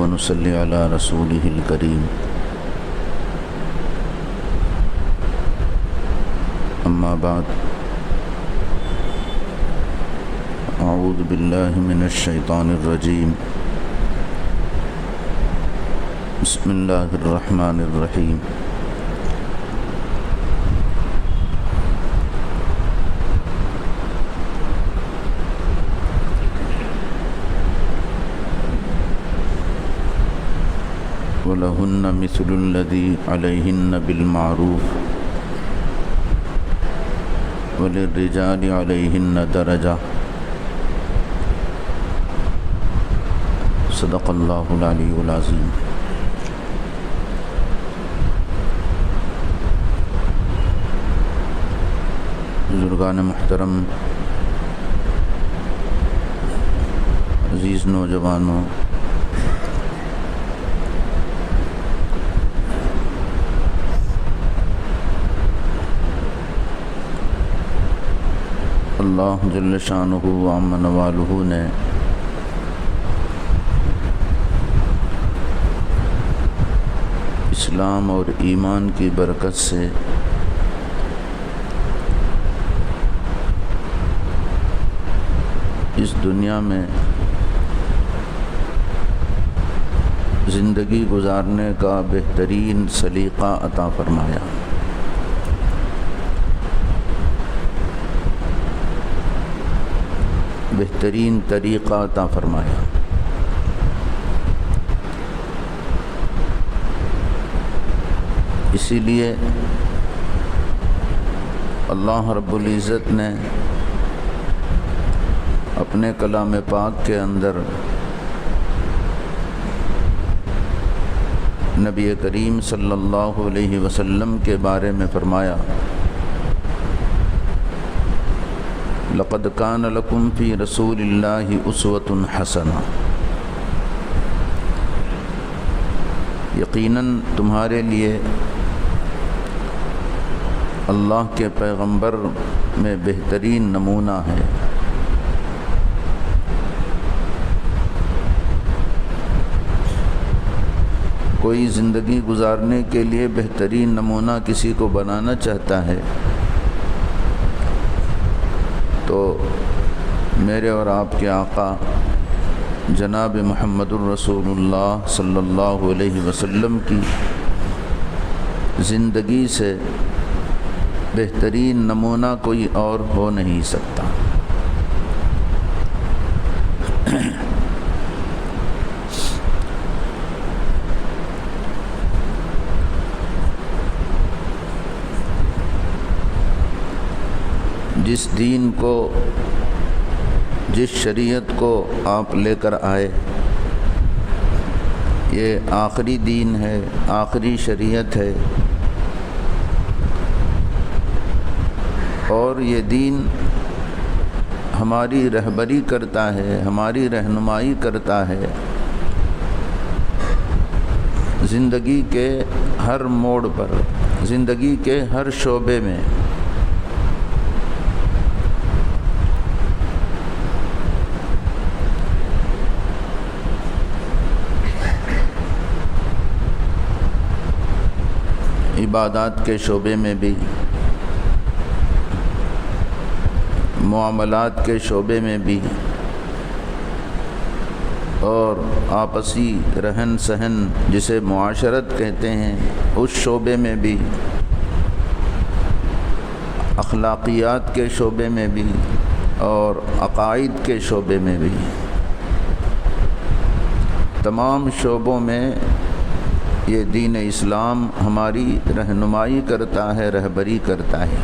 ونصلي على رسوله الكريم أما بعد أعوذ بالله من الشيطان الرجيم بسم الله الرحمن الرحيم وَلَهُنَّ مِثْلُ الَّذِي عَلَيْهِنَّ بِالْمَعْرُوفِ وَلِلرِّجَالِ عَلَيْهِنَّ دَرَجَةٌ صدق اللہ العلی العظیم۔ بزرگان محترم، عزیز نوجوانوں، اللہ جل شانہ و عم نوالہ نے اسلام اور ایمان کی برکت سے اس دنیا میں زندگی گزارنے کا بہترین سلیقہ عطا فرمایا۔ بہترین طریقہ عطا فرمایا۔ اسی لیے اللہ رب العزت نے اپنے کلام پاک کے اندر نبی کریم صلی اللہ علیہ وسلم کے بارے میں فرمایا، لقد کان لکم فی رسول اللہ اسوۃ حسنہ، یقیناً تمہارے لیے اللہ کے پیغمبر میں بہترین نمونہ ہے۔ کوئی زندگی گزارنے کے لیے بہترین نمونہ کسی کو بنانا چاہتا ہے تو میرے اور آپ کے آقا جناب محمد الرسول اللہ صلی اللہ علیہ وسلم کی زندگی سے بہترین نمونہ کوئی اور ہو نہیں سکتا۔ جس دین کو، جس شریعت کو آپ لے کر آئے، یہ آخری دین ہے، آخری شریعت ہے، اور یہ دین ہماری رہبری کرتا ہے، ہماری رہنمائی کرتا ہے زندگی کے ہر موڑ پر، زندگی کے ہر شعبے میں۔ عبادات کے شعبے میں بھی، معاملات کے شعبے میں بھی، اور آپسی رہن سہن جسے معاشرت کہتے ہیں اس شعبے میں بھی، اخلاقیات کے شعبے میں بھی، اور عقائد کے شعبے میں بھی، تمام شعبوں میں یہ دین اسلام ہماری رہنمائی کرتا ہے، رہبری کرتا ہے۔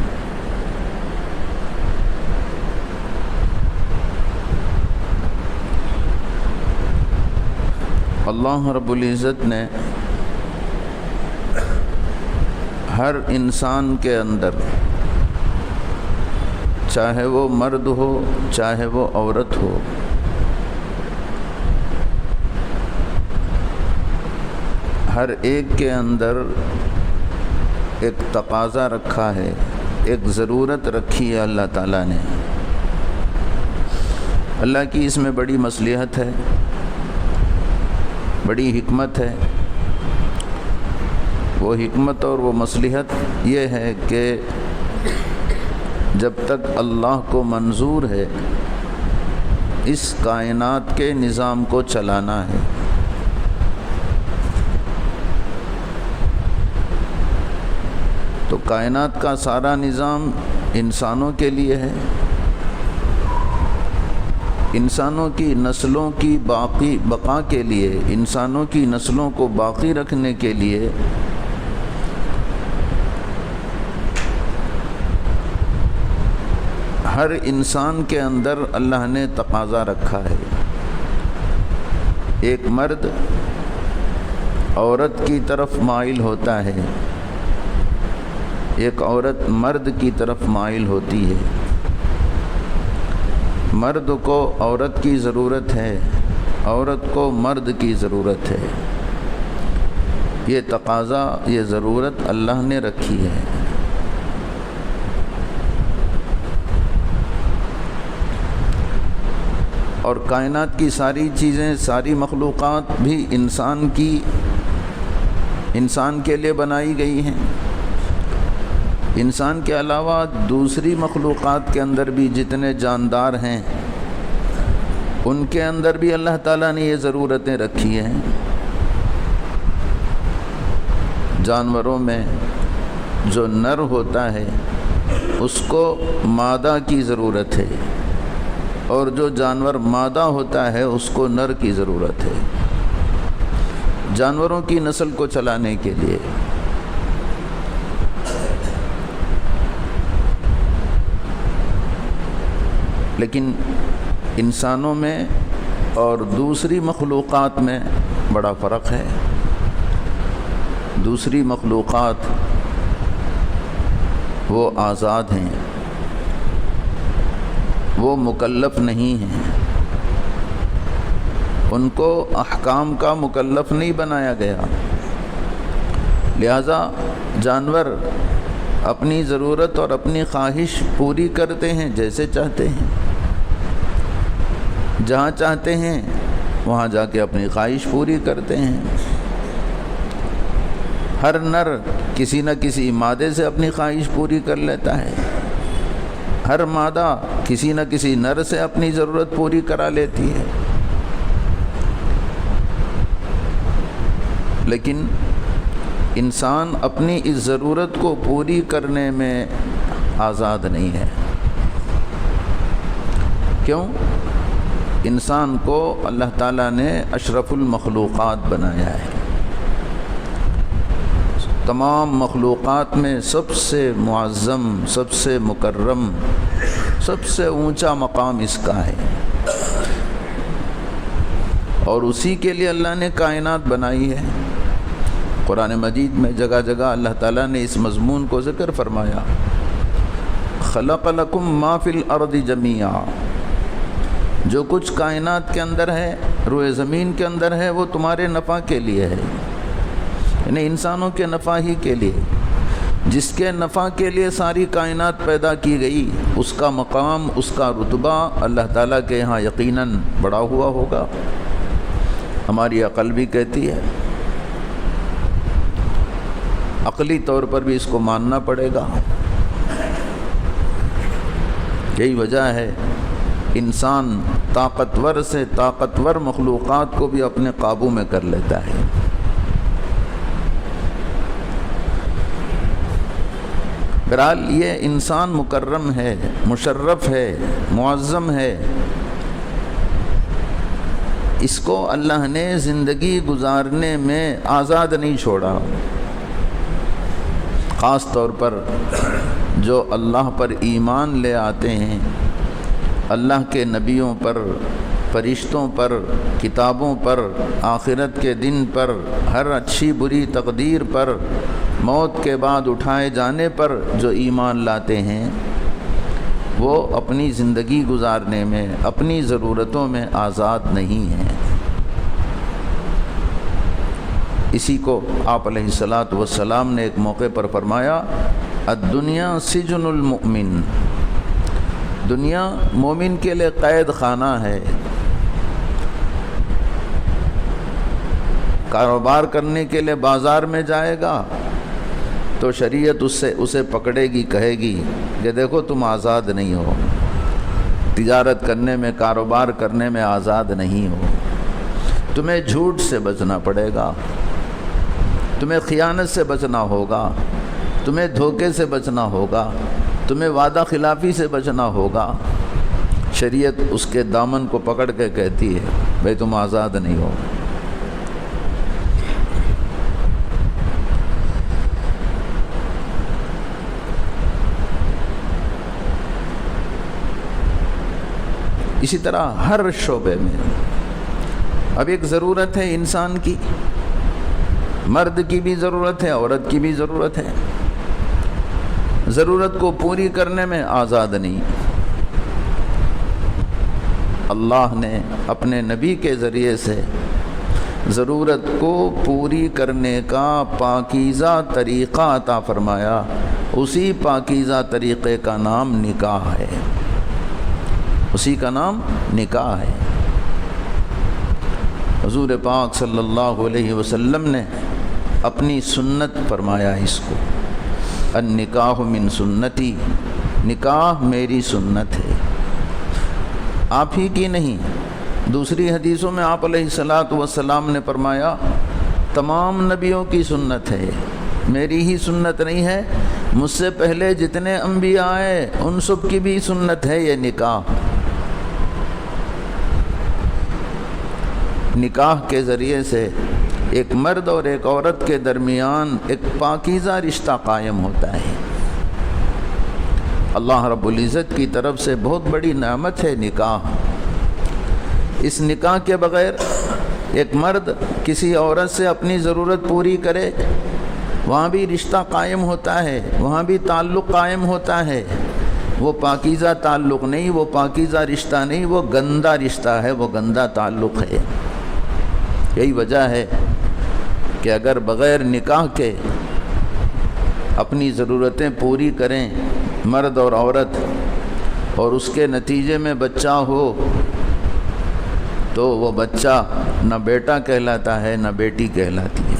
اللہ رب العزت نے ہر انسان کے اندر، چاہے وہ مرد ہو چاہے وہ عورت ہو، ہر ایک کے اندر ایک تقاضا رکھا ہے، ایک ضرورت رکھی ہے اللہ تعالیٰ نے۔ اللہ کی اس میں بڑی مصلحت ہے بڑی حکمت ہے۔ وہ حکمت اور وہ مصلحت یہ ہے کہ جب تک اللہ کو منظور ہے اس کائنات کے نظام کو چلانا ہے، تو کائنات کا سارا نظام انسانوں کے لیے ہے۔ انسانوں کی نسلوں کی بقا کے لیے، انسانوں کی نسلوں کو باقی رکھنے کے لیے ہر انسان کے اندر اللہ نے تقاضا رکھا ہے۔ ایک مرد عورت کی طرف مائل ہوتا ہے، ایک عورت مرد کی طرف مائل ہوتی ہے۔ مرد کو عورت کی ضرورت ہے، عورت کو مرد کی ضرورت ہے۔ یہ تقاضا، یہ ضرورت اللہ نے رکھی ہے۔ اور کائنات کی ساری چیزیں، ساری مخلوقات بھی انسان کے لیے بنائی گئی ہیں۔ انسان کے علاوہ دوسری مخلوقات کے اندر بھی جتنے جاندار ہیں ان کے اندر بھی اللہ تعالیٰ نے یہ ضرورتیں رکھی ہیں۔ جانوروں میں جو نر ہوتا ہے اس کو مادہ کی ضرورت ہے، اور جو جانور مادہ ہوتا ہے اس کو نر کی ضرورت ہے، جانوروں کی نسل کو چلانے کے لیے۔ لیکن انسانوں میں اور دوسری مخلوقات میں بڑا فرق ہے۔ دوسری مخلوقات وہ آزاد ہیں، وہ مکلف نہیں ہیں، ان کو احکام کا مکلف نہیں بنایا گیا۔ لہذا جانور اپنی ضرورت اور اپنی خواہش پوری کرتے ہیں جیسے چاہتے ہیں، جہاں چاہتے ہیں وہاں جا کے اپنی خواہش پوری کرتے ہیں۔ ہر نر کسی نہ کسی مادے سے اپنی خواہش پوری کر لیتا ہے، ہر مادہ کسی نہ کسی نر سے اپنی ضرورت پوری کرا لیتی ہے۔ لیکن انسان اپنی اس ضرورت کو پوری کرنے میں آزاد نہیں ہے۔ کیوں؟ انسان کو اللہ تعالیٰ نے اشرف المخلوقات بنایا ہے۔ تمام مخلوقات میں سب سے معظم، سب سے مکرم، سب سے اونچا مقام اس کا ہے، اور اسی کے لیے اللہ نے کائنات بنائی ہے۔ قرآن مجید میں جگہ جگہ اللہ تعالیٰ نے اس مضمون کو ذکر فرمایا، خلق لکم ما فی الارض جمیعا، جو کچھ کائنات کے اندر ہے، روئے زمین کے اندر ہے، وہ تمہارے نفع کے لیے ہے، یعنی انسانوں کے نفع ہی کے لیے۔ جس کے نفع کے لیے ساری کائنات پیدا کی گئی، اس کا مقام، اس کا رتبہ اللہ تعالیٰ کے یہاں یقیناً بڑا ہوا ہوگا۔ ہماری عقل بھی کہتی ہے، عقلی طور پر بھی اس کو ماننا پڑے گا۔ یہی وجہ ہے انسان طاقتور سے طاقتور مخلوقات کو بھی اپنے قابو میں کر لیتا ہے۔ بہرحال یہ انسان مکرم ہے، مشرف ہے، معظم ہے۔ اس کو اللہ نے زندگی گزارنے میں آزاد نہیں چھوڑا۔ خاص طور پر جو اللہ پر ایمان لے آتے ہیں، اللہ کے نبیوں پر، فرشتوں پر، کتابوں پر، آخرت کے دن پر، ہر اچھی بری تقدیر پر، موت کے بعد اٹھائے جانے پر جو ایمان لاتے ہیں، وہ اپنی زندگی گزارنے میں، اپنی ضرورتوں میں آزاد نہیں ہیں۔ اسی کو آپ علیہ الصلاۃ والسلام نے ایک موقع پر فرمایا، الدنیا سجن المؤمن، دنیا مومن کے لیے قید خانہ ہے۔ کاروبار کرنے کے لیے بازار میں جائے گا تو شریعت اسے پکڑے گی، کہے گی کہ دیکھو تم آزاد نہیں ہو، تجارت کرنے میں، کاروبار کرنے میں آزاد نہیں ہو، تمہیں جھوٹ سے بچنا پڑے گا، تمہیں خیانت سے بچنا ہوگا، تمہیں دھوکے سے بچنا ہوگا، تمہیں وعدہ خلافی سے بچنا ہوگا۔ شریعت اس کے دامن کو پکڑ کے کہتی ہے بھئی تم آزاد نہیں ہو۔ اسی طرح ہر شعبے میں اب ایک ضرورت ہے انسان کی، مرد کی بھی ضرورت ہے، عورت کی بھی ضرورت ہے، ضرورت کو پوری کرنے میں آزاد نہیں۔ اللہ نے اپنے نبی کے ذریعے سے ضرورت کو پوری کرنے کا پاکیزہ طریقہ عطا فرمایا، اسی پاکیزہ طریقے کا نام نکاح ہے، اسی کا نام نکاح ہے۔ حضور پاک صلی اللہ علیہ وسلم نے اپنی سنت فرمایا اس کو، النکاح من سنتی، نکاح میری سنت ہے۔ آپ ہی کی نہیں، دوسری حدیثوں میں آپ علیہ الصلاۃ والسلام نے فرمایا تمام نبیوں کی سنت ہے، میری ہی سنت نہیں ہے، مجھ سے پہلے جتنے انبیاء آئے ان سب کی بھی سنت ہے یہ نکاح۔ نکاح کے ذریعے سے ایک مرد اور ایک عورت کے درمیان ایک پاکیزہ رشتہ قائم ہوتا ہے۔ اللہ رب العزت کی طرف سے بہت بڑی نعمت ہے نکاح۔ اس نکاح کے بغیر ایک مرد کسی عورت سے اپنی ضرورت پوری کرے، وہاں بھی رشتہ قائم ہوتا ہے، وہاں بھی تعلق قائم ہوتا ہے، وہ پاکیزہ تعلق نہیں، وہ پاکیزہ رشتہ نہیں، وہ گندہ رشتہ ہے، وہ گندہ تعلق ہے۔ یہی وجہ ہے کہ اگر بغیر نکاح کے اپنی ضرورتیں پوری کریں مرد اور عورت اور اس کے نتیجے میں بچہ ہو تو وہ بچہ نہ بیٹا کہلاتا ہے نہ بیٹی کہلاتی ہے۔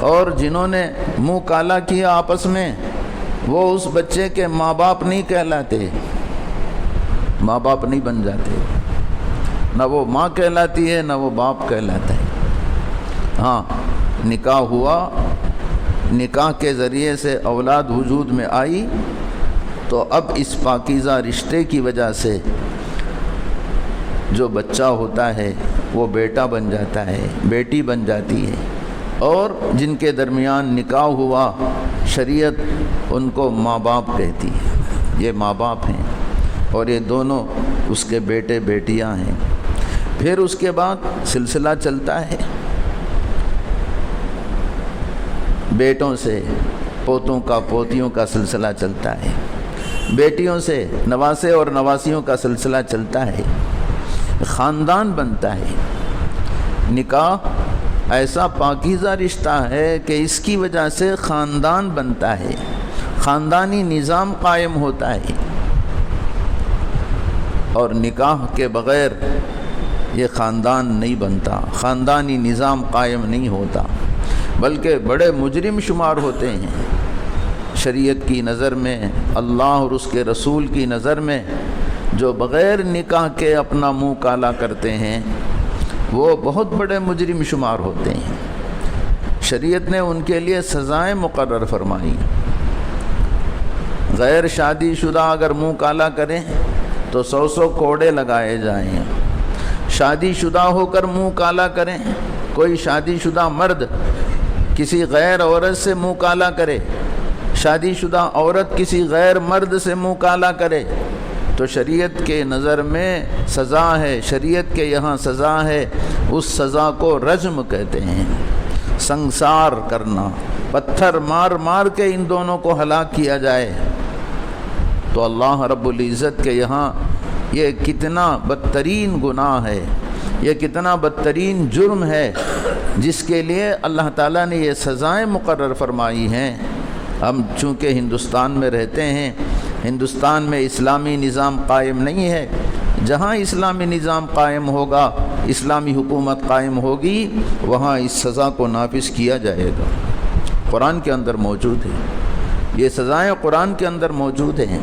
اور جنہوں نے منہ کالا کیا آپس میں وہ اس بچے کے ماں باپ نہیں کہلاتے، ماں باپ نہیں بن جاتے، نہ وہ ماں کہلاتی ہے نہ وہ باپ کہلاتا ہے۔ ہاں نکاح ہوا، نکاح کے ذریعے سے اولاد وجود میں آئی تو اب اس پاکیزہ رشتے کی وجہ سے جو بچہ ہوتا ہے وہ بیٹا بن جاتا ہے، بیٹی بن جاتی ہے۔ اور جن کے درمیان نکاح ہوا شریعت ان کو ماں باپ کہتی ہے، یہ ماں باپ ہیں اور یہ دونوں اس کے بیٹے بیٹیاں ہیں۔ پھر اس کے بعد سلسلہ چلتا ہے، بیٹوں سے پوتوں کا، پوتیوں کا سلسلہ چلتا ہے، بیٹیوں سے نواسے اور نواسیوں کا سلسلہ چلتا ہے، خاندان بنتا ہے۔ نکاح ایسا پاکیزہ رشتہ ہے کہ اس کی وجہ سے خاندان بنتا ہے، خاندانی نظام قائم ہوتا ہے۔ اور نکاح کے بغیر یہ خاندان نہیں بنتا، خاندانی نظام قائم نہیں ہوتا، بلکہ بڑے مجرم شمار ہوتے ہیں شریعت کی نظر میں، اللہ اور اس کے رسول کی نظر میں۔ جو بغیر نکاح کے اپنا منہ کالا کرتے ہیں وہ بہت بڑے مجرم شمار ہوتے ہیں۔ شریعت نے ان کے لیے سزائیں مقرر فرمائی۔ غیر شادی شدہ اگر منہ کالا کریں تو 100 کوڑے لگائے جائیں۔ شادی شدہ ہو کر منہ کالا کریں، کوئی شادی شدہ مرد کسی غیر عورت سے منہ کالا کرے، شادی شدہ عورت کسی غیر مرد سے منہ کالا کرے تو شریعت کے نظر میں سزا ہے، شریعت کے یہاں سزا ہے، اس سزا کو رجم کہتے ہیں، سنگسار کرنا، پتھر مار مار کے ان دونوں کو ہلاک کیا جائے۔ تو اللہ رب العزت کے یہاں یہ کتنا بدترین گناہ ہے، یہ کتنا بدترین جرم ہے جس کے لیے اللہ تعالیٰ نے یہ سزائیں مقرر فرمائی ہیں۔ ہم چونکہ ہندوستان میں رہتے ہیں، ہندوستان میں اسلامی نظام قائم نہیں ہے، جہاں اسلامی نظام قائم ہوگا، اسلامی حکومت قائم ہوگی، وہاں اس سزا کو نافذ کیا جائے گا۔ قرآن کے اندر موجود ہے، یہ سزائیں قرآن کے اندر موجود ہیں۔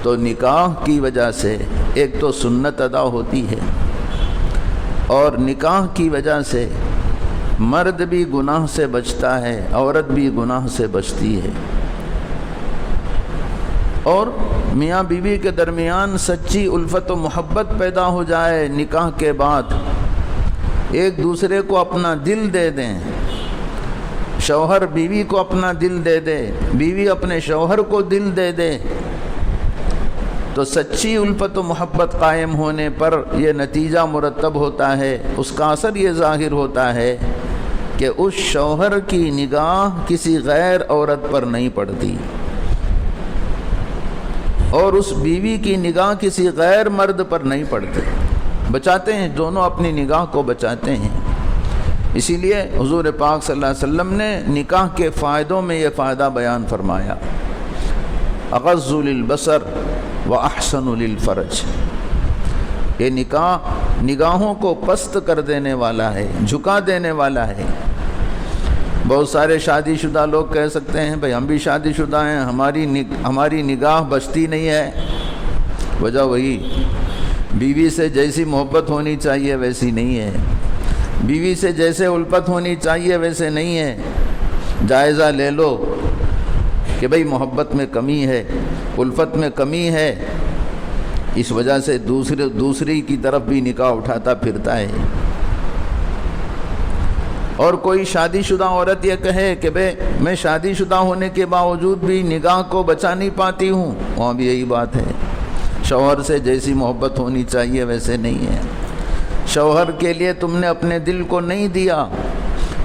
تو نکاح کی وجہ سے ایک تو سنت ادا ہوتی ہے، اور نکاح کی وجہ سے مرد بھی گناہ سے بچتا ہے، عورت بھی گناہ سے بچتی ہے، اور میاں بیوی کے درمیان سچی الفت و محبت پیدا ہو جائے۔ نکاح کے بعد ایک دوسرے کو اپنا دل دے دیں، شوہر بیوی کو اپنا دل دے دے، بیوی اپنے شوہر کو دل دے دے، تو سچی الفت و محبت قائم ہونے پر یہ نتیجہ مرتب ہوتا ہے، اس کا اثر یہ ظاہر ہوتا ہے کہ اس شوہر کی نگاہ کسی غیر عورت پر نہیں پڑتی، اور اس بیوی کی نگاہ کسی غیر مرد پر نہیں پڑتی، بچاتے ہیں، دونوں اپنی نگاہ کو بچاتے ہیں۔ اسی لیے حضور پاک صلی اللہ علیہ وسلم نے نکاح کے فائدوں میں یہ فائدہ بیان فرمایا، اغض للبصر واحسن للفرج، یہ نکاح نگاہوں کو پست کر دینے والا ہے، جھکا دینے والا ہے۔ بہت سارے شادی شدہ لوگ کہہ سکتے ہیں بھئی ہم بھی شادی شدہ ہیں، ہماری نگاہ بچتی نہیں ہے۔ وجہ وہی، بیوی سے جیسی محبت ہونی چاہیے ویسی نہیں ہے، بیوی سے جیسے الفت ہونی چاہیے ویسے نہیں ہے۔ جائزہ لے لو کہ بھئی محبت میں کمی ہے، الفت میں کمی ہے، اس وجہ سے دوسری کی طرف بھی نکاح اٹھاتا پھرتا ہے۔ اور کوئی شادی شدہ عورت یہ کہے کہ بھئی میں شادی شدہ ہونے کے باوجود بھی نگاہ کو بچا نہیں پاتی ہوں، وہاں بھی یہی بات ہے، شوہر سے جیسی محبت ہونی چاہیے ویسے نہیں ہے۔ شوہر کے لیے تم نے اپنے دل کو نہیں دیا،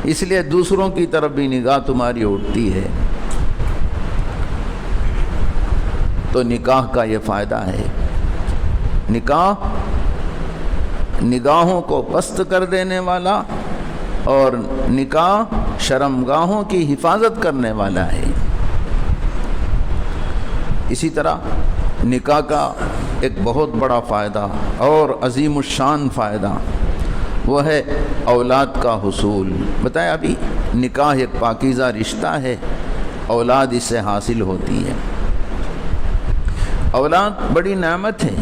اس لیے دوسروں کی طرف بھی نگاہ تمہاری اٹھتی ہے۔ تو نکاح کا یہ فائدہ ہے، نکاح نگاہوں کو پست کر دینے والا، اور نکاح شرمگاہوں کی حفاظت کرنے والا ہے۔ اسی طرح نکاح کا ایک بہت بڑا فائدہ اور عظیم الشان فائدہ وہ ہے اولاد کا حصول۔ بتایا ابھی نکاح ایک پاکیزہ رشتہ ہے، اولاد اس سے حاصل ہوتی ہے۔ اولاد بڑی نعمت ہے،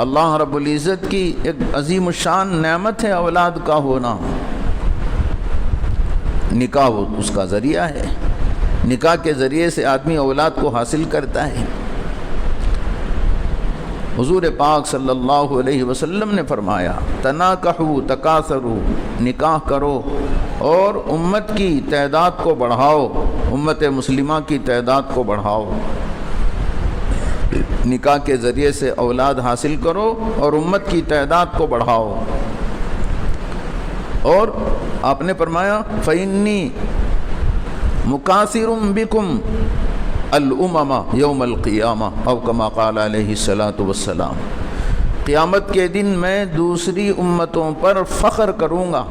اللہ رب العزت کی ایک عظیم الشان نعمت ہے اولاد کا ہونا۔ نکاح اس کا ذریعہ ہے، نکاح کے ذریعے سے آدمی اولاد کو حاصل کرتا ہے۔ حضور پاک صلی اللہ علیہ وسلم نے فرمایا تناکحوا تکاثروا، نکاح کرو اور امت کی تعداد کو بڑھاؤ، امت مسلمہ کی تعداد کو بڑھاؤ۔ نکاح کے ذریعے سے اولاد حاصل کرو اور امت کی تعداد کو بڑھاؤ۔ اور آپ نے فرمایا فإنی مکاثر بکم الامم یوم القیامہ او کما قال علیہ الصلاۃ والسلام، قیامت کے دن میں دوسری امتوں پر فخر کروں گا۔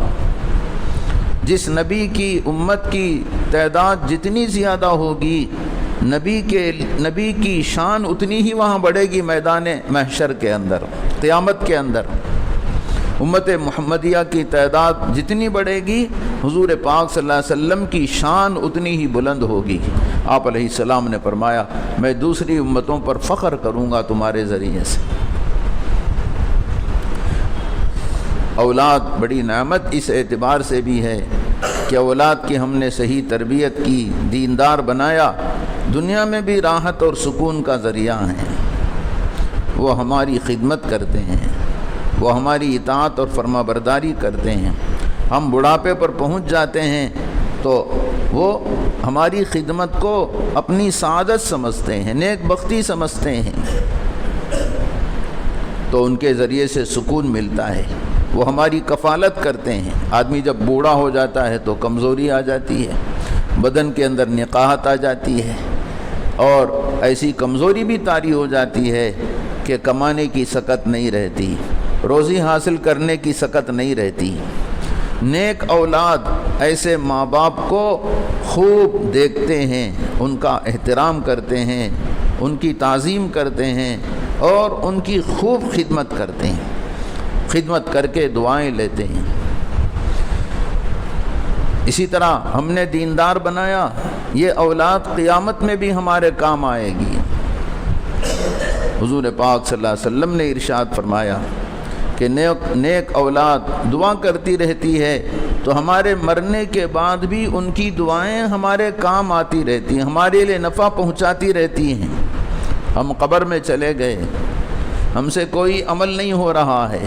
جس نبی کی امت کی تعداد جتنی زیادہ ہوگی، نبی کی شان اتنی ہی وہاں بڑھے گی میدان محشر کے اندر، قیامت کے اندر۔ امت محمدیہ کی تعداد جتنی بڑھے گی، حضور پاک صلی اللہ علیہ وسلم کی شان اتنی ہی بلند ہوگی۔ آپ علیہ السلام نے فرمایا میں دوسری امتوں پر فخر کروں گا تمہارے ذریعے سے۔ اولاد بڑی نعمت اس اعتبار سے بھی ہے کہ اولاد کی ہم نے صحیح تربیت کی، دیندار بنایا، دنیا میں بھی راحت اور سکون کا ذریعہ ہیں۔ وہ ہماری خدمت کرتے ہیں، وہ ہماری اطاعت اور فرما برداری کرتے ہیں۔ ہم بڑھاپے پر پہنچ جاتے ہیں تو وہ ہماری خدمت کو اپنی سعادت سمجھتے ہیں، نیک بختی سمجھتے ہیں، تو ان کے ذریعے سے سکون ملتا ہے۔ وہ ہماری کفالت کرتے ہیں۔ آدمی جب بوڑھا ہو جاتا ہے تو کمزوری آ جاتی ہے، بدن کے اندر نقاہت آ جاتی ہے، اور ایسی کمزوری بھی طاری ہو جاتی ہے کہ کمانے کی سکت نہیں رہتی، روزی حاصل کرنے کی سکت نہیں رہتی۔ نیک اولاد ایسے ماں باپ کو خوب دیکھتے ہیں، ان کا احترام کرتے ہیں، ان کی تعظیم کرتے ہیں اور ان کی خوب خدمت کرتے ہیں، خدمت کر کے دعائیں لیتے ہیں۔ اسی طرح ہم نے دیندار بنایا، یہ اولاد قیامت میں بھی ہمارے کام آئے گی۔ حضور پاک صلی اللہ علیہ وسلم نے ارشاد فرمایا کہ نیک اولاد دعا کرتی رہتی ہے تو ہمارے مرنے کے بعد بھی ان کی دعائیں ہمارے کام آتی رہتی ہیں، ہمارے لیے نفع پہنچاتی رہتی ہیں۔ ہم قبر میں چلے گئے، ہم سے کوئی عمل نہیں ہو رہا ہے،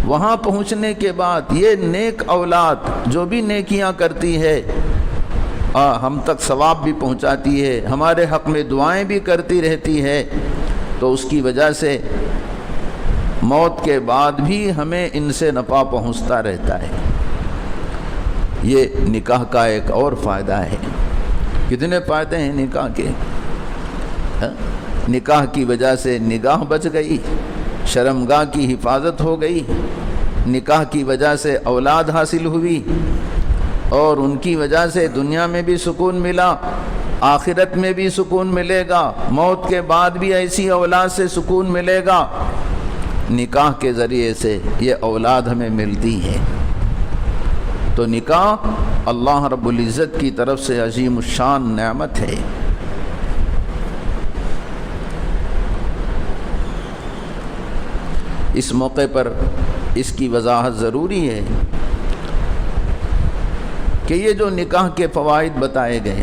وہاں پہنچنے کے بعد یہ نیک اولاد جو بھی نیکیاں کرتی ہے ہم تک ثواب بھی پہنچاتی ہے، ہمارے حق میں دعائیں بھی کرتی رہتی ہے، تو اس کی وجہ سے موت کے بعد بھی ہمیں ان سے نفع پہنچتا رہتا ہے۔ یہ نکاح کا ایک اور فائدہ ہے۔ کتنے فائدے ہیں نکاح کے؟ نکاح کی وجہ سے نگاہ بچ گئی، شرمگاہ کی حفاظت ہو گئی، نکاح کی وجہ سے اولاد حاصل ہوئی اور ان کی وجہ سے دنیا میں بھی سکون ملا، آخرت میں بھی سکون ملے گا، موت کے بعد بھی ایسی اولاد سے سکون ملے گا۔ نکاح کے ذریعے سے یہ اولاد ہمیں ملتی ہے۔ تو نکاح اللہ رب العزت کی طرف سے عظیم الشان نعمت ہے۔ اس موقع پر اس کی وضاحت ضروری ہے کہ یہ جو نکاح کے فوائد بتائے گئے،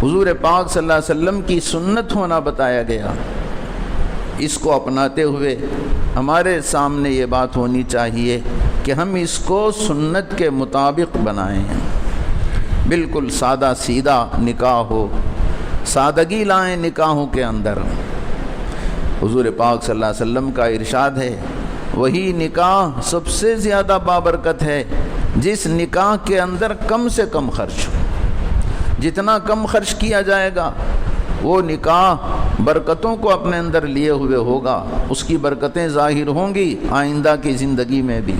حضور پاک صلی اللہ علیہ وسلم کی سنت ہونا بتایا گیا، اس کو اپناتے ہوئے ہمارے سامنے یہ بات ہونی چاہیے کہ ہم اس کو سنت کے مطابق بنائیں، بالکل سادہ سیدھا نکاح ہو، سادگی لائیں نکاحوں کے اندر۔ حضور پاک صلی اللہ علیہ وسلم کا ارشاد ہے، وہی نکاح سب سے زیادہ بابرکت ہے جس نکاح کے اندر کم سے کم خرچ ہو۔ جتنا کم خرچ کیا جائے گا وہ نکاح برکتوں کو اپنے اندر لیے ہوئے ہوگا، اس کی برکتیں ظاہر ہوں گی آئندہ کی زندگی میں بھی۔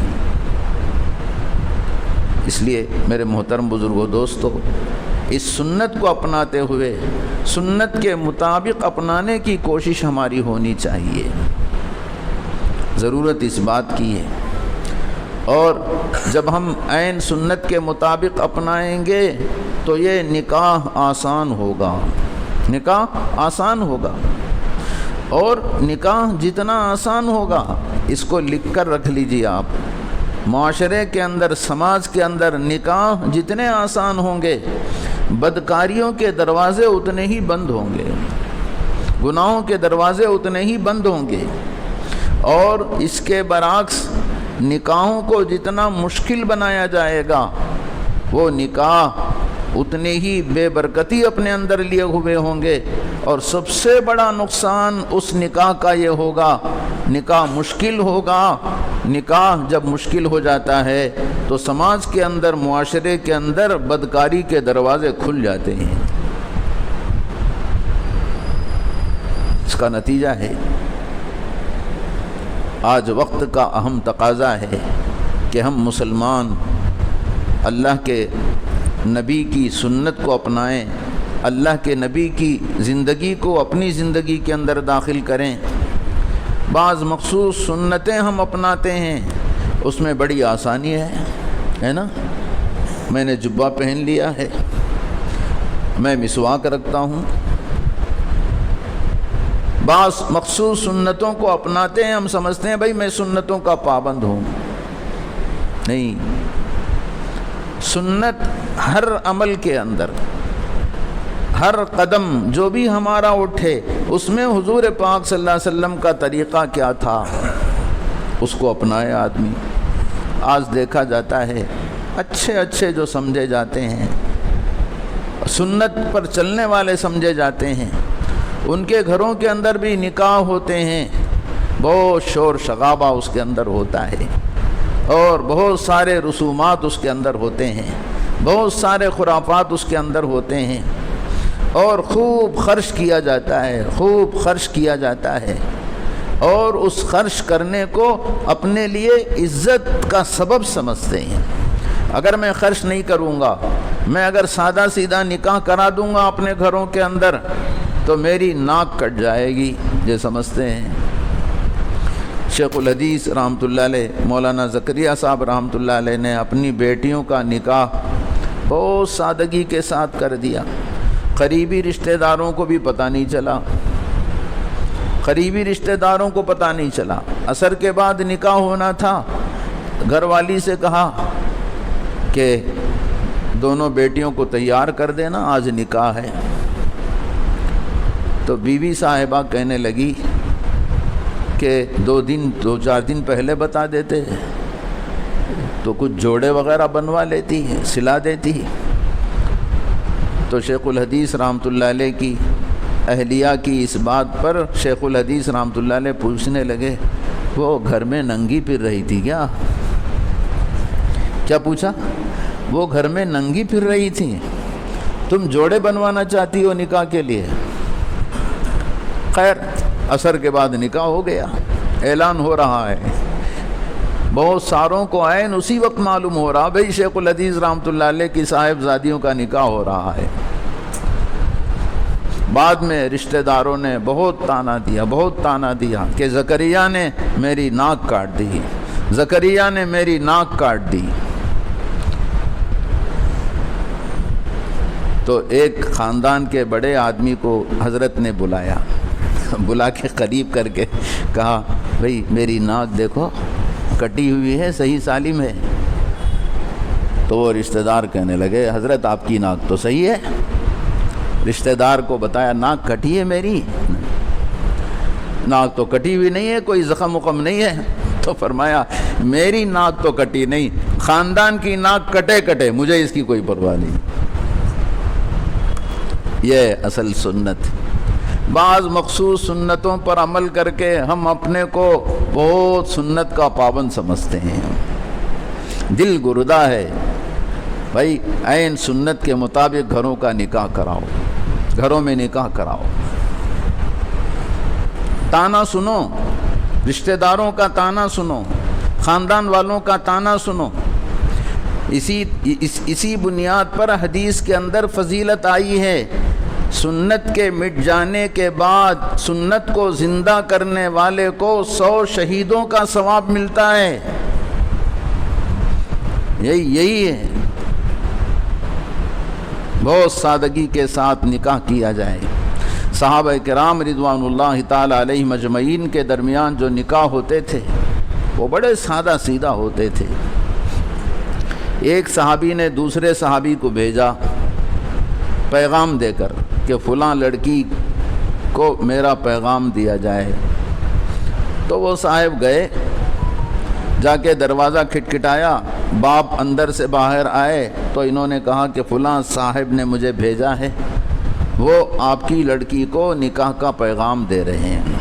اس لیے میرے محترم بزرگوں، دوستو، اس سنت کو اپناتے ہوئے سنت کے مطابق اپنانے کی کوشش ہماری ہونی چاہیے، ضرورت اس بات کی ہے۔ اور جب ہم عین سنت کے مطابق اپنائیں گے تو یہ نکاح آسان ہوگا، نکاح آسان ہوگا۔ اور نکاح جتنا آسان ہوگا، اس کو لکھ کر رکھ لیجیے آپ، معاشرے کے اندر، سماج کے اندر نکاح جتنے آسان ہوں گے، بدکاریوں کے دروازے اتنے ہی بند ہوں گے، گناہوں کے دروازے اتنے ہی بند ہوں گے۔ اور اس کے برعکس نکاحوں کو جتنا مشکل بنایا جائے گا، وہ نکاح اتنے ہی بے برکتی اپنے اندر لیے ہوئے ہوں گے۔ اور سب سے بڑا نقصان اس نکاح کا یہ ہوگا، نکاح مشکل ہوگا۔ نکاح جب مشکل ہو جاتا ہے تو سماج کے اندر، معاشرے کے اندر بدکاری کے دروازے کھل جاتے ہیں۔ اس کا نتیجہ ہے آج وقت کا اہم تقاضا ہے کہ ہم مسلمان اللہ کے نبی کی سنت کو اپنائیں، اللہ کے نبی کی زندگی کو اپنی زندگی کے اندر داخل کریں۔ بعض مخصوص سنتیں ہم اپناتے ہیں، اس میں بڑی آسانی ہے نا؟ میں نے جبہ پہن لیا ہے، میں مسواک رکھتا ہوں۔ بعض مخصوص سنتوں کو اپناتے ہیں، ہم سمجھتے ہیں بھائی میں سنتوں کا پابند ہوں۔ نہیں، سنت ہر عمل کے اندر، ہر قدم جو بھی ہمارا اٹھے، اس میں حضور پاک صلی اللہ علیہ وسلم کا طریقہ کیا تھا، اس کو اپنائے آدمی۔ آج دیکھا جاتا ہے اچھے جو سمجھے جاتے ہیں، سنت پر چلنے والے سمجھے جاتے ہیں، ان کے گھروں کے اندر بھی نکاح ہوتے ہیں، بہت شور شغابہ اس کے اندر ہوتا ہے، اور بہت سارے رسومات اس کے اندر ہوتے ہیں، بہت سارے خرافات اس کے اندر ہوتے ہیں، اور خوب خرچ کیا جاتا ہے، خوب خرچ کیا جاتا ہے۔ اور اس خرچ کرنے کو اپنے لیے عزت کا سبب سمجھتے ہیں۔ اگر میں خرچ نہیں کروں گا، میں اگر سادہ سیدھا نکاح کرا دوں گا اپنے گھروں کے اندر تو میری ناک کٹ جائے گی، یہ سمجھتے ہیں۔ شیخ الحدیث رحمۃ اللہ علیہ مولانا زکریا صاحب رحمۃ اللہ علیہ نے اپنی بیٹیوں کا نکاح بہت سادگی کے ساتھ کر دیا، قریبی رشتہ داروں کو بھی پتہ نہیں چلا، قریبی رشتہ داروں کو پتہ نہیں چلا۔ عصر کے بعد نکاح ہونا تھا، گھر والی سے کہا کہ دونوں بیٹیوں کو تیار کر دینا، آج نکاح ہے۔ تو بیوی صاحبہ کہنے لگی کہ 2-4 دن پہلے بتا دیتے تو کچھ جوڑے وغیرہ بنوا لیتی، سلا دیتی۔ تو شیخ الحدیث رحمۃ اللہ علیہ کی اہلیہ کی اس بات پر شیخ الحدیث رحمۃ اللہ علیہ پوچھنے لگے، وہ گھر میں ننگی پھر رہی تھی کیا؟ کیا پوچھا؟ وہ گھر میں ننگی پھر رہی تھی، تم جوڑے بنوانا چاہتی ہو نکاح کے لیے؟ خیر، عصر کے بعد نکاح ہو گیا، اعلان ہو رہا ہے، بہت ساروں کو عین اسی وقت معلوم ہو رہا بھئی شیخ الحدیث رحمۃ اللہ علیہ کی صاحبزادیوں کا نکاح ہو رہا ہے۔ بعد میں رشتہ داروں نے بہت تانا دیا کہ زکریا نے میری ناک کاٹ دی، زکریا نے میری ناک کاٹ دی۔ تو ایک خاندان کے بڑے آدمی کو حضرت نے بلا کے قریب کر کے کہا، بھئی میری ناک دیکھو کٹی ہوئی ہے، صحیح سالم ہے۔ تو وہ رشتہ دار کہنے لگے، حضرت آپ کی ناک تو صحیح ہے۔ رشتہ دار کو بتایا، ناک کٹی ہے میری؟ ناک تو کٹی ہوئی نہیں ہے، کوئی زخم وخم نہیں ہے۔ تو فرمایا، میری ناک تو کٹی نہیں، خاندان کی ناک کٹے مجھے اس کی کوئی پرواہ نہیں۔ یہ اصل سنت۔ بعض مخصوص سنتوں پر عمل کر کے ہم اپنے کو بہت سنت کا پابند سمجھتے ہیں، دل گردہ ہے۔ بھائی عین سنت کے مطابق گھروں کا نکاح کراؤ، گھروں میں نکاح کراؤ۔ تانا سنو، رشتہ داروں کا تانا سنو، خاندان والوں کا تانا سنو۔ اسی بنیاد پر حدیث کے اندر فضیلت آئی ہے، سنت کے مٹ جانے کے بعد سنت کو زندہ کرنے والے کو 100 شہیدوں کا ثواب ملتا ہے۔ یہی ہے، بہت سادگی کے ساتھ نکاح کیا جائے۔ صحابہ کرام رضوان اللہ تعالی علیہم اجمعین کے درمیان جو نکاح ہوتے تھے وہ بڑے سادہ سیدھا ہوتے تھے۔ ایک صحابی نے دوسرے صحابی کو بھیجا پیغام دے کر کہ فلاں لڑکی کو میرا پیغام دیا جائے۔ تو وہ صاحب گئے، جا کے دروازہ کھٹکھٹایا، باپ اندر سے باہر آئے تو انہوں نے کہا کہ فلاں صاحب نے مجھے بھیجا ہے، وہ آپ کی لڑکی کو نکاح کا پیغام دے رہے ہیں۔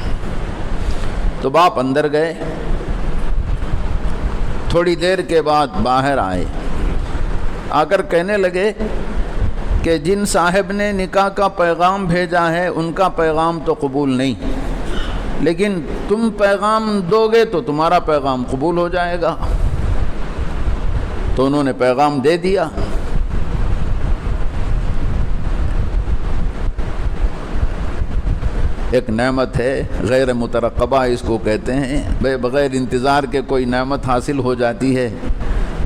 تو باپ اندر گئے، تھوڑی دیر کے بعد باہر آئے، آ کر کہنے لگے کہ جن صاحب نے نکاح کا پیغام بھیجا ہے ان کا پیغام تو قبول نہیں، لیکن تم پیغام دو گے تو تمہارا پیغام قبول ہو جائے گا۔ تو انہوں نے پیغام دے دیا۔ ایک نعمت ہے غیر مترقبہ اس کو کہتے ہیں، بغیر انتظار کے کوئی نعمت حاصل ہو جاتی ہے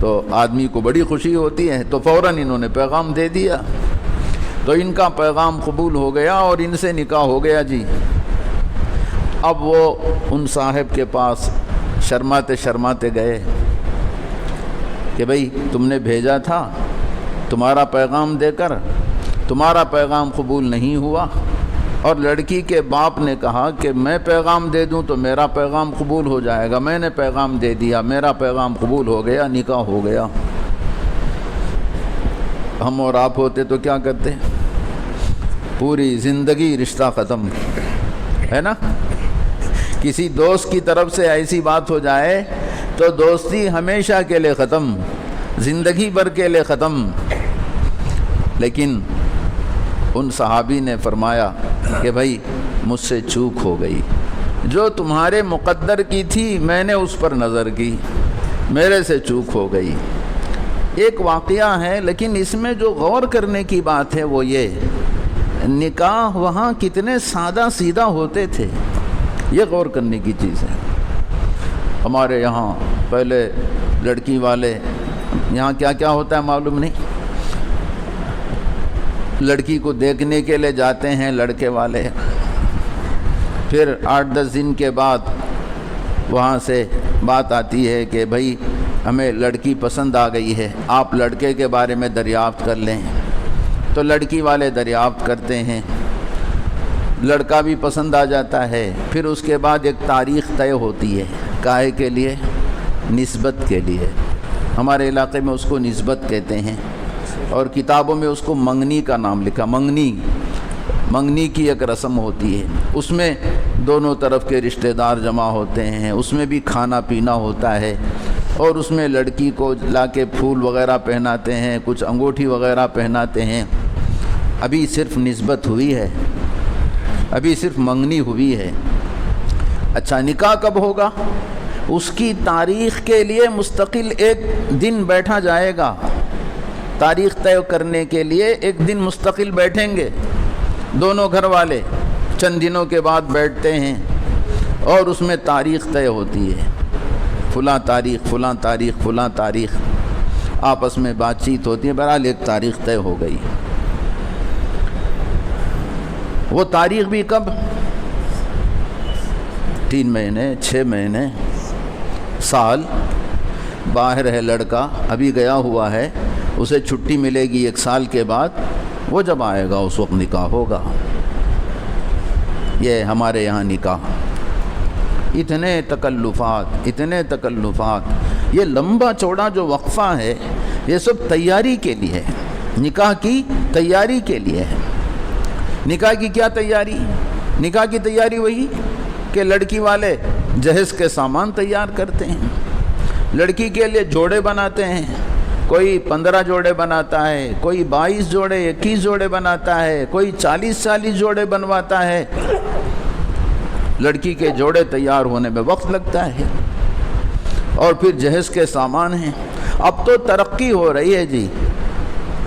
تو آدمی کو بڑی خوشی ہوتی ہے۔ تو فوراً انہوں نے پیغام دے دیا، تو ان کا پیغام قبول ہو گیا اور ان سے نکاح ہو گیا جی۔ اب وہ ان صاحب کے پاس شرماتے گئے کہ بھئی تم نے بھیجا تھا، تمہارا پیغام دے کر تمہارا پیغام قبول نہیں ہوا، اور لڑکی کے باپ نے کہا کہ میں پیغام دے دوں تو میرا پیغام قبول ہو جائے گا، میں نے پیغام دے دیا، میرا پیغام قبول ہو گیا، نکاح ہو گیا۔ ہم اور آپ ہوتے تو کیا کرتے؟ پوری زندگی رشتہ ختم، ہے نا؟ کسی دوست کی طرف سے ایسی بات ہو جائے تو دوستی ہمیشہ کے لیے ختم، زندگی بھر کے لیے ختم۔ لیکن ان صحابی نے فرمایا کہ بھائی مجھ سے چوک ہو گئی، جو تمہارے مقدر کی تھی میں نے اس پر نظر کی، میرے سے چوک ہو گئی۔ ایک واقعہ ہے، لیکن اس میں جو غور کرنے کی بات ہے وہ یہ، نکاح وہاں کتنے سادہ سیدھا ہوتے تھے، یہ غور کرنے کی چیز ہے۔ ہمارے یہاں پہلے لڑکی والے، یہاں کیا کیا ہوتا ہے معلوم نہیں، لڑکی کو دیکھنے کے لیے جاتے ہیں لڑکے والے، پھر 8-10 دن کے بعد وہاں سے بات آتی ہے کہ بھائی ہمیں لڑکی پسند آ گئی ہے، آپ لڑکے کے بارے میں دریافت کر لیں۔ تو لڑکی والے دریافت کرتے ہیں، لڑکا بھی پسند آ جاتا ہے، پھر اس کے بعد ایک تاریخ طے ہوتی ہے، کاہے کے لیے؟ نسبت کے لیے۔ ہمارے علاقے میں اس کو نسبت کہتے ہیں، اور کتابوں میں اس کو منگنی کا نام لکھا، منگنی کی ایک رسم ہوتی ہے، اس میں دونوں طرف کے رشتہ دار جمع ہوتے ہیں، اس میں بھی کھانا پینا ہوتا ہے، اور اس میں لڑکی کو لا کے پھول وغیرہ پہناتے ہیں، کچھ انگوٹھی وغیرہ پہناتے ہیں۔ ابھی صرف نسبت ہوئی ہے، ابھی صرف منگنی ہوئی ہے۔ اچھا، نکاح کب ہوگا؟ اس کی تاریخ کے لیے مستقل ایک دن بیٹھا جائے گا، تاریخ طے کرنے کے لیے ایک دن مستقل بیٹھیں گے دونوں گھر والے، چند دنوں کے بعد بیٹھتے ہیں، اور اس میں تاریخ طے ہوتی ہے، فلاں تاریخ فلاں تاریخ فلاں تاریخ، آپس میں بات چیت ہوتی ہے، بہرحال ایک تاریخ طے ہو گئی۔ وہ تاریخ بھی کب؟ 3 مہینے، 6 مہینے، سال، باہر ہے لڑکا، ابھی گیا ہوا ہے، اسے چھٹی ملے گی 1 سال کے بعد، وہ جب آئے گا اس وقت نکاح ہوگا۔ یہ ہمارے یہاں نکاح، اتنے تکلفات، یہ لمبا چوڑا جو وقفہ ہے یہ سب تیاری کے لیے ہے، نکاح کی تیاری کے لیے ہے۔ نکاح کی کیا تیاری؟ نکاح کی تیاری وہی کہ لڑکی والے جہیز کے سامان تیار کرتے ہیں، لڑکی کے لیے جوڑے بناتے ہیں، کوئی 15 جوڑے بناتا ہے، کوئی 22 جوڑے 21 جوڑے بناتا ہے، کوئی 40 جوڑے بنواتا ہے۔ لڑکی کے جوڑے تیار ہونے میں وقت لگتا ہے، اور پھر جہیز کے سامان ہیں۔ اب تو ترقی ہو رہی ہے جی،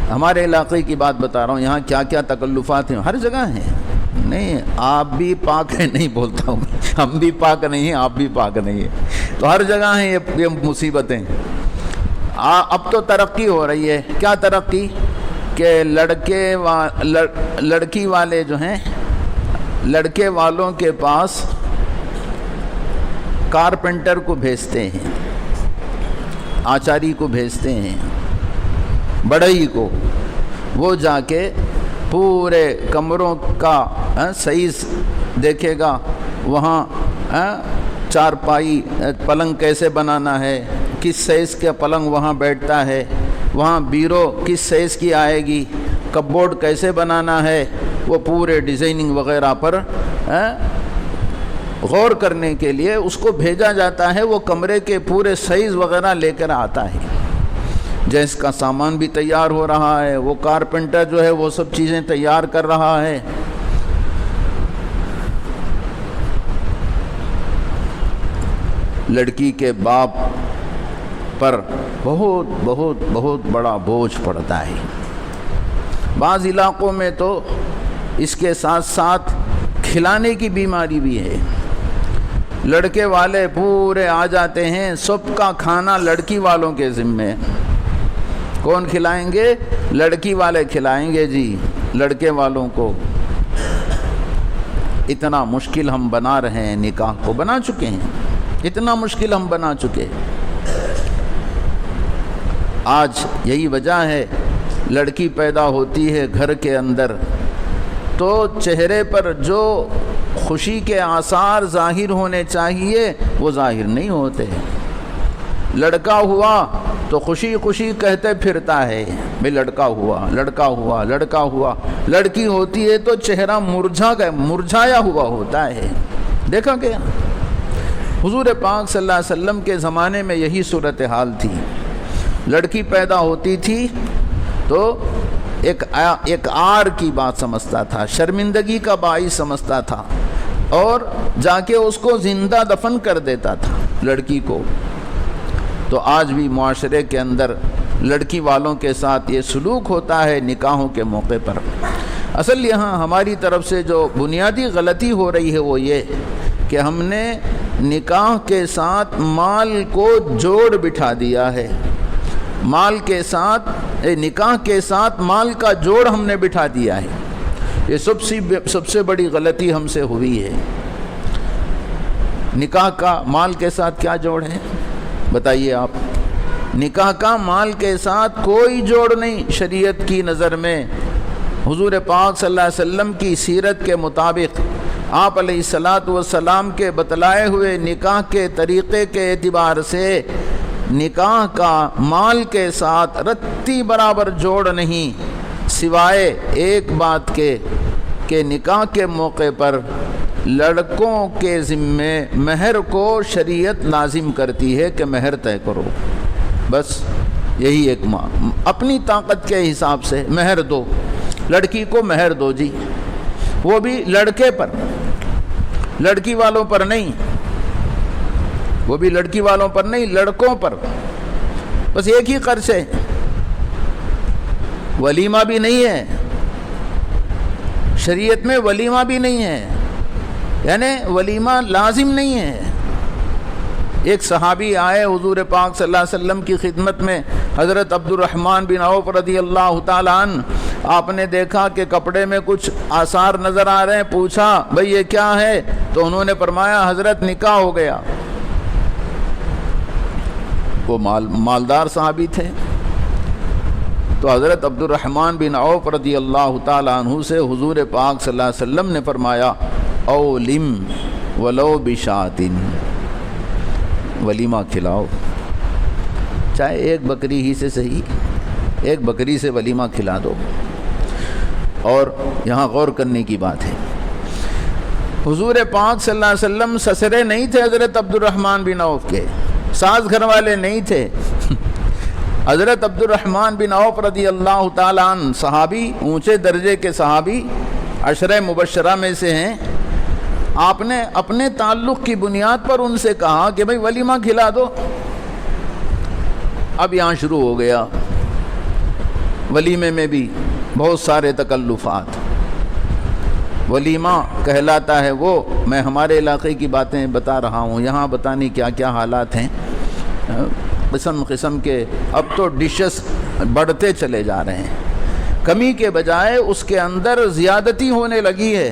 ہمارے علاقے کی بات بتا رہا ہوں، یہاں کیا کیا تکلفات ہیں، ہر جگہ ہیں۔ نہیں، آپ بھی پاک ہیں نہیں بولتا ہوں، ہم بھی پاک نہیں ہیں، آپ بھی پاک نہیں ہیں، تو ہر جگہ ہیں یہ مصیبتیں۔ اب تو ترقی ہو رہی ہے، کیا ترقی؟ کہ لڑکی والے جو ہیں، لڑکے والوں کے پاس کارپینٹر کو بھیجتے ہیں، آچاری کو بھیجتے ہیں، بڑھئی کو، وہ جا کے پورے کمروں کا سائز دیکھے گا، وہاں چارپائی پلنگ کیسے بنانا ہے، کس سائز کا پلنگ وہاں بیٹھتا ہے، وہاں بیرو کس سائز کی آئے گی، کپ بورڈ کیسے بنانا ہے، وہ پورے ڈیزائننگ وغیرہ پر غور کرنے کے لیے اس کو بھیجا جاتا ہے۔ وہ کمرے کے پورے سائز وغیرہ لے کر آتا ہے، جیس کا سامان بھی تیار ہو رہا ہے، وہ کارپینٹر جو ہے وہ سب چیزیں تیار کر رہا ہے۔ لڑکی کے باپ پر بہت بہت بہت بڑا بوجھ پڑتا ہے۔ بعض علاقوں میں تو اس کے ساتھ ساتھ کھلانے کی بیماری بھی ہے، لڑکے والے پورے آ جاتے ہیں، سب کا کھانا لڑکی والوں کے ذمے۔ کون کھلائیں گے؟ لڑکی والے کھلائیں گے جی لڑکے والوں کو۔ اتنا مشکل ہم بنا رہے ہیں، نکاح کو بنا چکے ہیں، اتنا مشکل ہم بنا چکے۔ آج یہی وجہ ہے، لڑکی پیدا ہوتی ہے گھر کے اندر تو چہرے پر جو خوشی کے آثار ظاہر ہونے چاہیے وہ ظاہر نہیں ہوتے۔ لڑکا ہوا تو خوشی خوشی کہتے پھرتا ہے بھئی لڑکا ہوا لڑکا ہوا لڑکا ہوا، لڑکی ہوتی ہے تو چہرہ مرجھایا ہوا ہوتا ہے۔ دیکھا گیا حضور پاک صلی اللہ علیہ وسلم کے زمانے میں یہی صورتحال تھی، لڑکی پیدا ہوتی تھی تو ایک آر کی بات سمجھتا تھا، شرمندگی کا باعث سمجھتا تھا، اور جا کے اس کو زندہ دفن کر دیتا تھا لڑکی کو۔ تو آج بھی معاشرے کے اندر لڑکی والوں کے ساتھ یہ سلوک ہوتا ہے نکاحوں کے موقع پر۔ اصل یہاں ہماری طرف سے جو بنیادی غلطی ہو رہی ہے وہ یہ کہ ہم نے نکاح کے ساتھ مال کو جوڑ بٹھا دیا ہے، مال کے ساتھ نکاح کے ساتھ مال کا جوڑ ہم نے بٹھا دیا ہے۔ یہ سب سے بڑی غلطی ہم سے ہوئی ہے۔ نکاح کا مال کے ساتھ کیا جوڑ ہے بتائیے آپ؟ نکاح کا مال کے ساتھ کوئی جوڑ نہیں شریعت کی نظر میں۔ حضور پاک صلی اللہ علیہ وسلم کی سیرت کے مطابق آپ علیہ الصلاۃ والسلام کے بتلائے ہوئے نکاح کے طریقے کے اعتبار سے نکاح کا مال کے ساتھ رتی برابر جوڑ نہیں، سوائے ایک بات کے کہ نکاح کے موقع پر لڑکوں کے ذمے مہر کو شریعت لازم کرتی ہے کہ مہر طے کرو، بس یہی ایک اپنی طاقت کے حساب سے مہر دو، لڑکی کو مہر دو جی، وہ بھی لڑکے پر، لڑکی والوں پر نہیں، وہ بھی لڑکی والوں پر نہیں، لڑکوں پر، بس ایک ہی قرض ہے۔ ولیمہ بھی نہیں ہے شریعت میں، ولیمہ بھی نہیں ہے، یعنی ولیمہ لازم نہیں ہے۔ ایک صحابی آئے حضور پاک صلی اللہ علیہ وسلم کی خدمت میں، حضرت عبد الرحمن بن عوف رضی اللہ تعالیٰ عنہ، آپ نے دیکھا کہ کپڑے میں کچھ آثار نظر آ رہے ہیں، پوچھا بھئی یہ کیا ہے؟ تو انہوں نے فرمایا حضرت نکاح ہو گیا۔ وہ مالدار صحابی تھے، تو حضرت عبد الرحمن بن عوف رضی اللہ تعالیٰ عنہ سے حضور پاک صلی اللہ علیہ وسلم نے فرمایا اولم ولو بشات، ولیمہ کھلاؤ، چاہے ایک بکری ہی سے صحیح، ایک بکری سے ولیمہ کھلا دو۔ اور یہاں غور کرنے کی بات ہے، حضور پاک صلی اللہ علیہ وسلم سسرے نہیں تھے حضرت عبد الرحمن بن عوف کے، ساز گھر والے نہیں تھے۔ حضرت عبد الرحمن بن عوف رضی اللہ تعالیٰ عنہ صحابی، اونچے درجے کے صحابی، عشرہ مبشرہ میں سے ہیں۔ آپ نے اپنے تعلق کی بنیاد پر ان سے کہا کہ بھئی ولیمہ کھلا دو۔ اب یہاں شروع ہو گیا ولیمے میں بھی بہت سارے تکلفات۔ ولیمہ کہلاتا ہے وہ، میں ہمارے علاقے کی باتیں بتا رہا ہوں، یہاں بتانی کیا کیا حالات ہیں، قسم قسم کے اب تو ڈشز بڑھتے چلے جا رہے ہیں، کمی کے بجائے اس کے اندر زیادتی ہونے لگی ہے،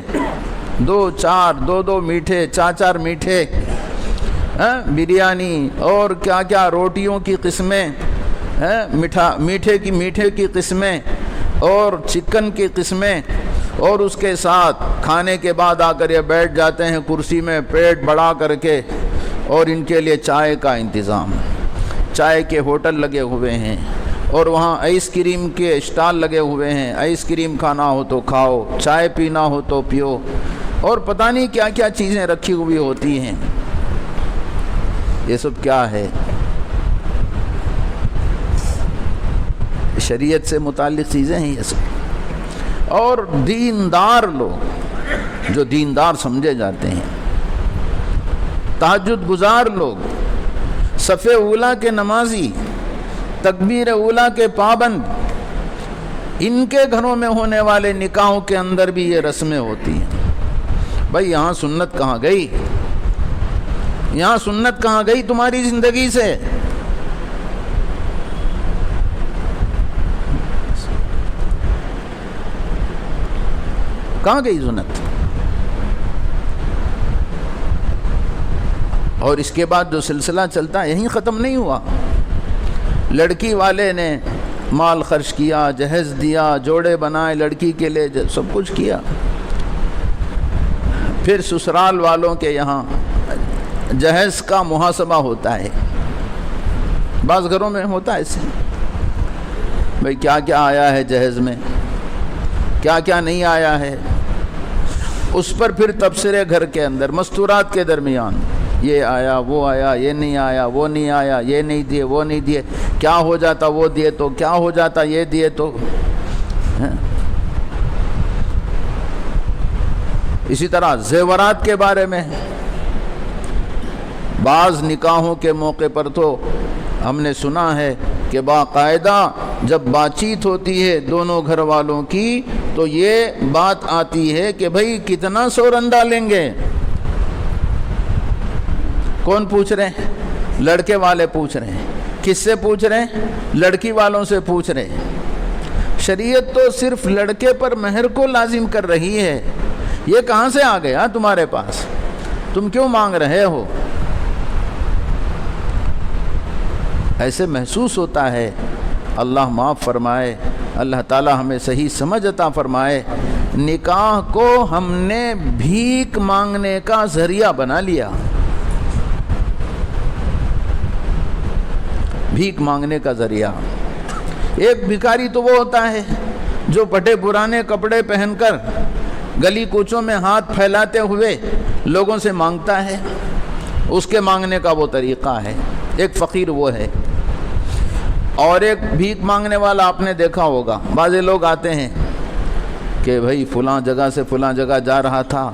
دو میٹھے، چار میٹھے، بریانی اور کیا کیا روٹیوں کی قسمیں، میٹھے کی قسمیں اور چکن کی قسمیں، اور اس کے ساتھ کھانے کے بعد آ کر یہ بیٹھ جاتے ہیں کرسی میں پیٹ بڑھا کر کے، اور ان کے لیے چائے کا انتظام، چائے کے ہوٹل لگے ہوئے ہیں، اور وہاں آئس کریم کے اسٹال لگے ہوئے ہیں، آئس کریم کھانا ہو تو کھاؤ، چائے پینا ہو تو پیو، اور پتہ نہیں کیا کیا چیزیں رکھی ہوئی ہوتی ہیں۔ یہ سب کیا ہے؟ شریعت سے متعلق چیزیں ہیں یہ سب۔ اور دیندار لوگ جو دیندار سمجھے جاتے ہیں، تہجد گزار لوگ، صف اولیٰ کے نمازی، تکبیر اولیٰ کے پابند، ان کے گھروں میں ہونے والے نکاحوں کے اندر بھی یہ رسمیں ہوتی ہیں۔ بھائی یہاں سنت کہاں گئی؟ یہاں سنت کہاں گئی تمہاری زندگی سے؟ کہاں گئی سنت؟ اور اس کے بعد جو سلسلہ چلتا ہے یہیں ختم نہیں ہوا۔ لڑکی والے نے مال خرچ کیا، جہیز دیا، جوڑے بنائے لڑکی کے لیے، سب کچھ کیا، پھر سسرال والوں کے یہاں جہیز کا محاسبہ ہوتا ہے، بعض گھروں میں ہوتا ہے ایسے، بھئی کیا کیا آیا ہے جہیز میں، کیا کیا نہیں آیا ہے، اس پر پھر تبصرے گھر کے اندر مستورات کے درمیان، یہ آیا وہ آیا، یہ نہیں آیا وہ نہیں آیا، یہ نہیں دیے وہ نہیں دیے، کیا ہو جاتا وہ دیے تو، کیا ہو جاتا یہ دیے تو۔ اسی طرح زیورات کے بارے میں بعض نکاحوں کے موقع پر تو ہم نے سنا ہے کہ باقاعدہ جب بات چیت ہوتی ہے دونوں گھر والوں کی تو یہ بات آتی ہے کہ بھئی کتنا سورن ڈالیں گے. کون پوچھ رہے ہیں؟ لڑکے والے پوچھ رہے ہیں. کس سے پوچھ رہے ہیں؟ لڑکی والوں سے پوچھ رہے ہیں. شریعت تو صرف لڑکے پر مہر کو لازم کر رہی ہے. یہ کہاں سے آ گیا تمہارے پاس؟ تم کیوں مانگ رہے ہو؟ ایسے محسوس ہوتا ہے. اللہ معاف فرمائے، اللہ تعالی ہمیں صحیح سمجھ عطا فرمائے. نکاح کو ہم نے بھیک مانگنے کا ذریعہ بنا لیا. بھیک مانگنے کا ذریعہ. ایک بھکاری تو وہ ہوتا ہے جو پھٹے پرانے کپڑے پہن کر گلی کوچوں میں ہاتھ پھیلاتے ہوئے لوگوں سے مانگتا ہے. اس کے مانگنے کا وہ طریقہ ہے. ایک فقیر وہ ہے. اور ایک بھیک مانگنے والا آپ نے دیکھا ہوگا، بعض لوگ آتے ہیں کہ بھائی فلاں جگہ سے فلاں جگہ جا رہا تھا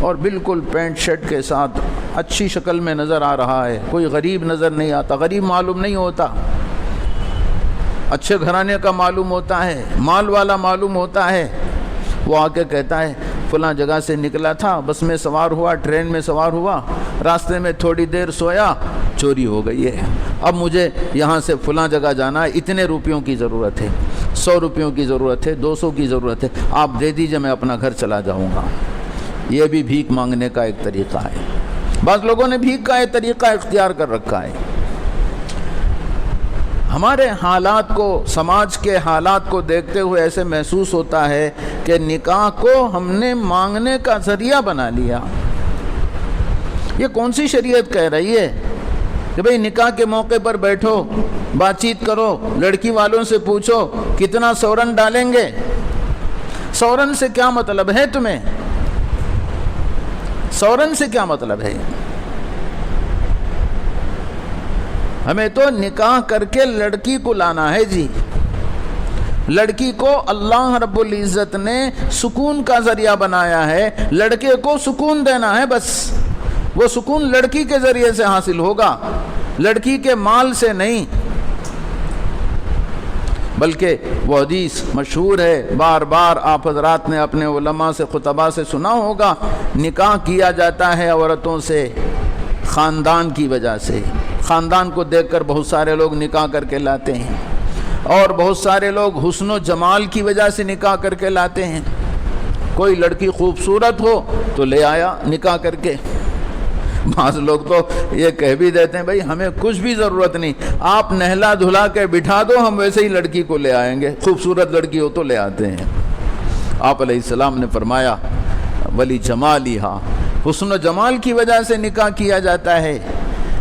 اور بالکل پینٹ شرٹ کے ساتھ اچھی شکل میں نظر آ رہا ہے، کوئی غریب نظر نہیں آتا، غریب معلوم نہیں ہوتا، اچھے گھرانے کا معلوم ہوتا ہے، مال والا معلوم ہوتا ہے. وہ آ کے کہتا ہے فلاں جگہ سے نکلا تھا، بس میں سوار ہوا، ٹرین میں سوار ہوا، راستے میں تھوڑی دیر سویا، چوری ہو گئی ہے. اب مجھے یہاں سے فلاں جگہ جانا ہے، اتنے روپیوں کی ضرورت ہے، 100 روپیوں کی ضرورت ہے، 200 کی ضرورت ہے، آپ دے دیجئے، میں اپنا گھر چلا جاؤں گا. یہ بھی بھیک مانگنے کا ایک طریقہ ہے. بعض لوگوں نے بھیک کا ایک طریقہ اختیار کر رکھا ہے. ہمارے حالات کو، سماج کے حالات کو دیکھتے ہوئے ایسے محسوس ہوتا ہے کہ نکاح کو ہم نے مانگنے کا ذریعہ بنا لیا. یہ کون سی شریعت کہہ رہی ہے کہ بھئی نکاح کے موقع پر بیٹھو، بات چیت کرو، لڑکی والوں سے پوچھو کتنا سورن ڈالیں گے؟ سورن سے کیا مطلب ہے تمہیں؟ سورن سے کیا مطلب ہے؟ ہمیں تو نکاح کر کے لڑکی کو لانا ہے جی. لڑکی کو اللہ رب العزت نے سکون کا ذریعہ بنایا ہے، لڑکے کو سکون دینا ہے. بس وہ سکون لڑکی کے ذریعے سے حاصل ہوگا، لڑکی کے مال سے نہیں. بلکہ وہ حدیث مشہور ہے، بار بار آپ حضرات نے اپنے علماء سے، خطباء سے سنا ہوگا، نکاح کیا جاتا ہے عورتوں سے خاندان کی وجہ سے. خاندان کو دیکھ کر بہت سارے لوگ نکاح کر کے لاتے ہیں، اور بہت سارے لوگ حسن و جمال کی وجہ سے نکاح کر کے لاتے ہیں. کوئی لڑکی خوبصورت ہو تو لے آیا نکاح کر کے. بعض لوگ تو یہ کہہ بھی دیتے ہیں بھائی ہمیں کچھ بھی ضرورت نہیں، آپ نہلا دھلا کے بٹھا دو، ہم ویسے ہی لڑکی کو لے آئیں گے، خوبصورت لڑکی ہو تو لے آتے ہیں. آپ علیہ السلام نے فرمایا ولی جمالہا، حسن و جمال کی وجہ سے نکاح کیا جاتا ہے.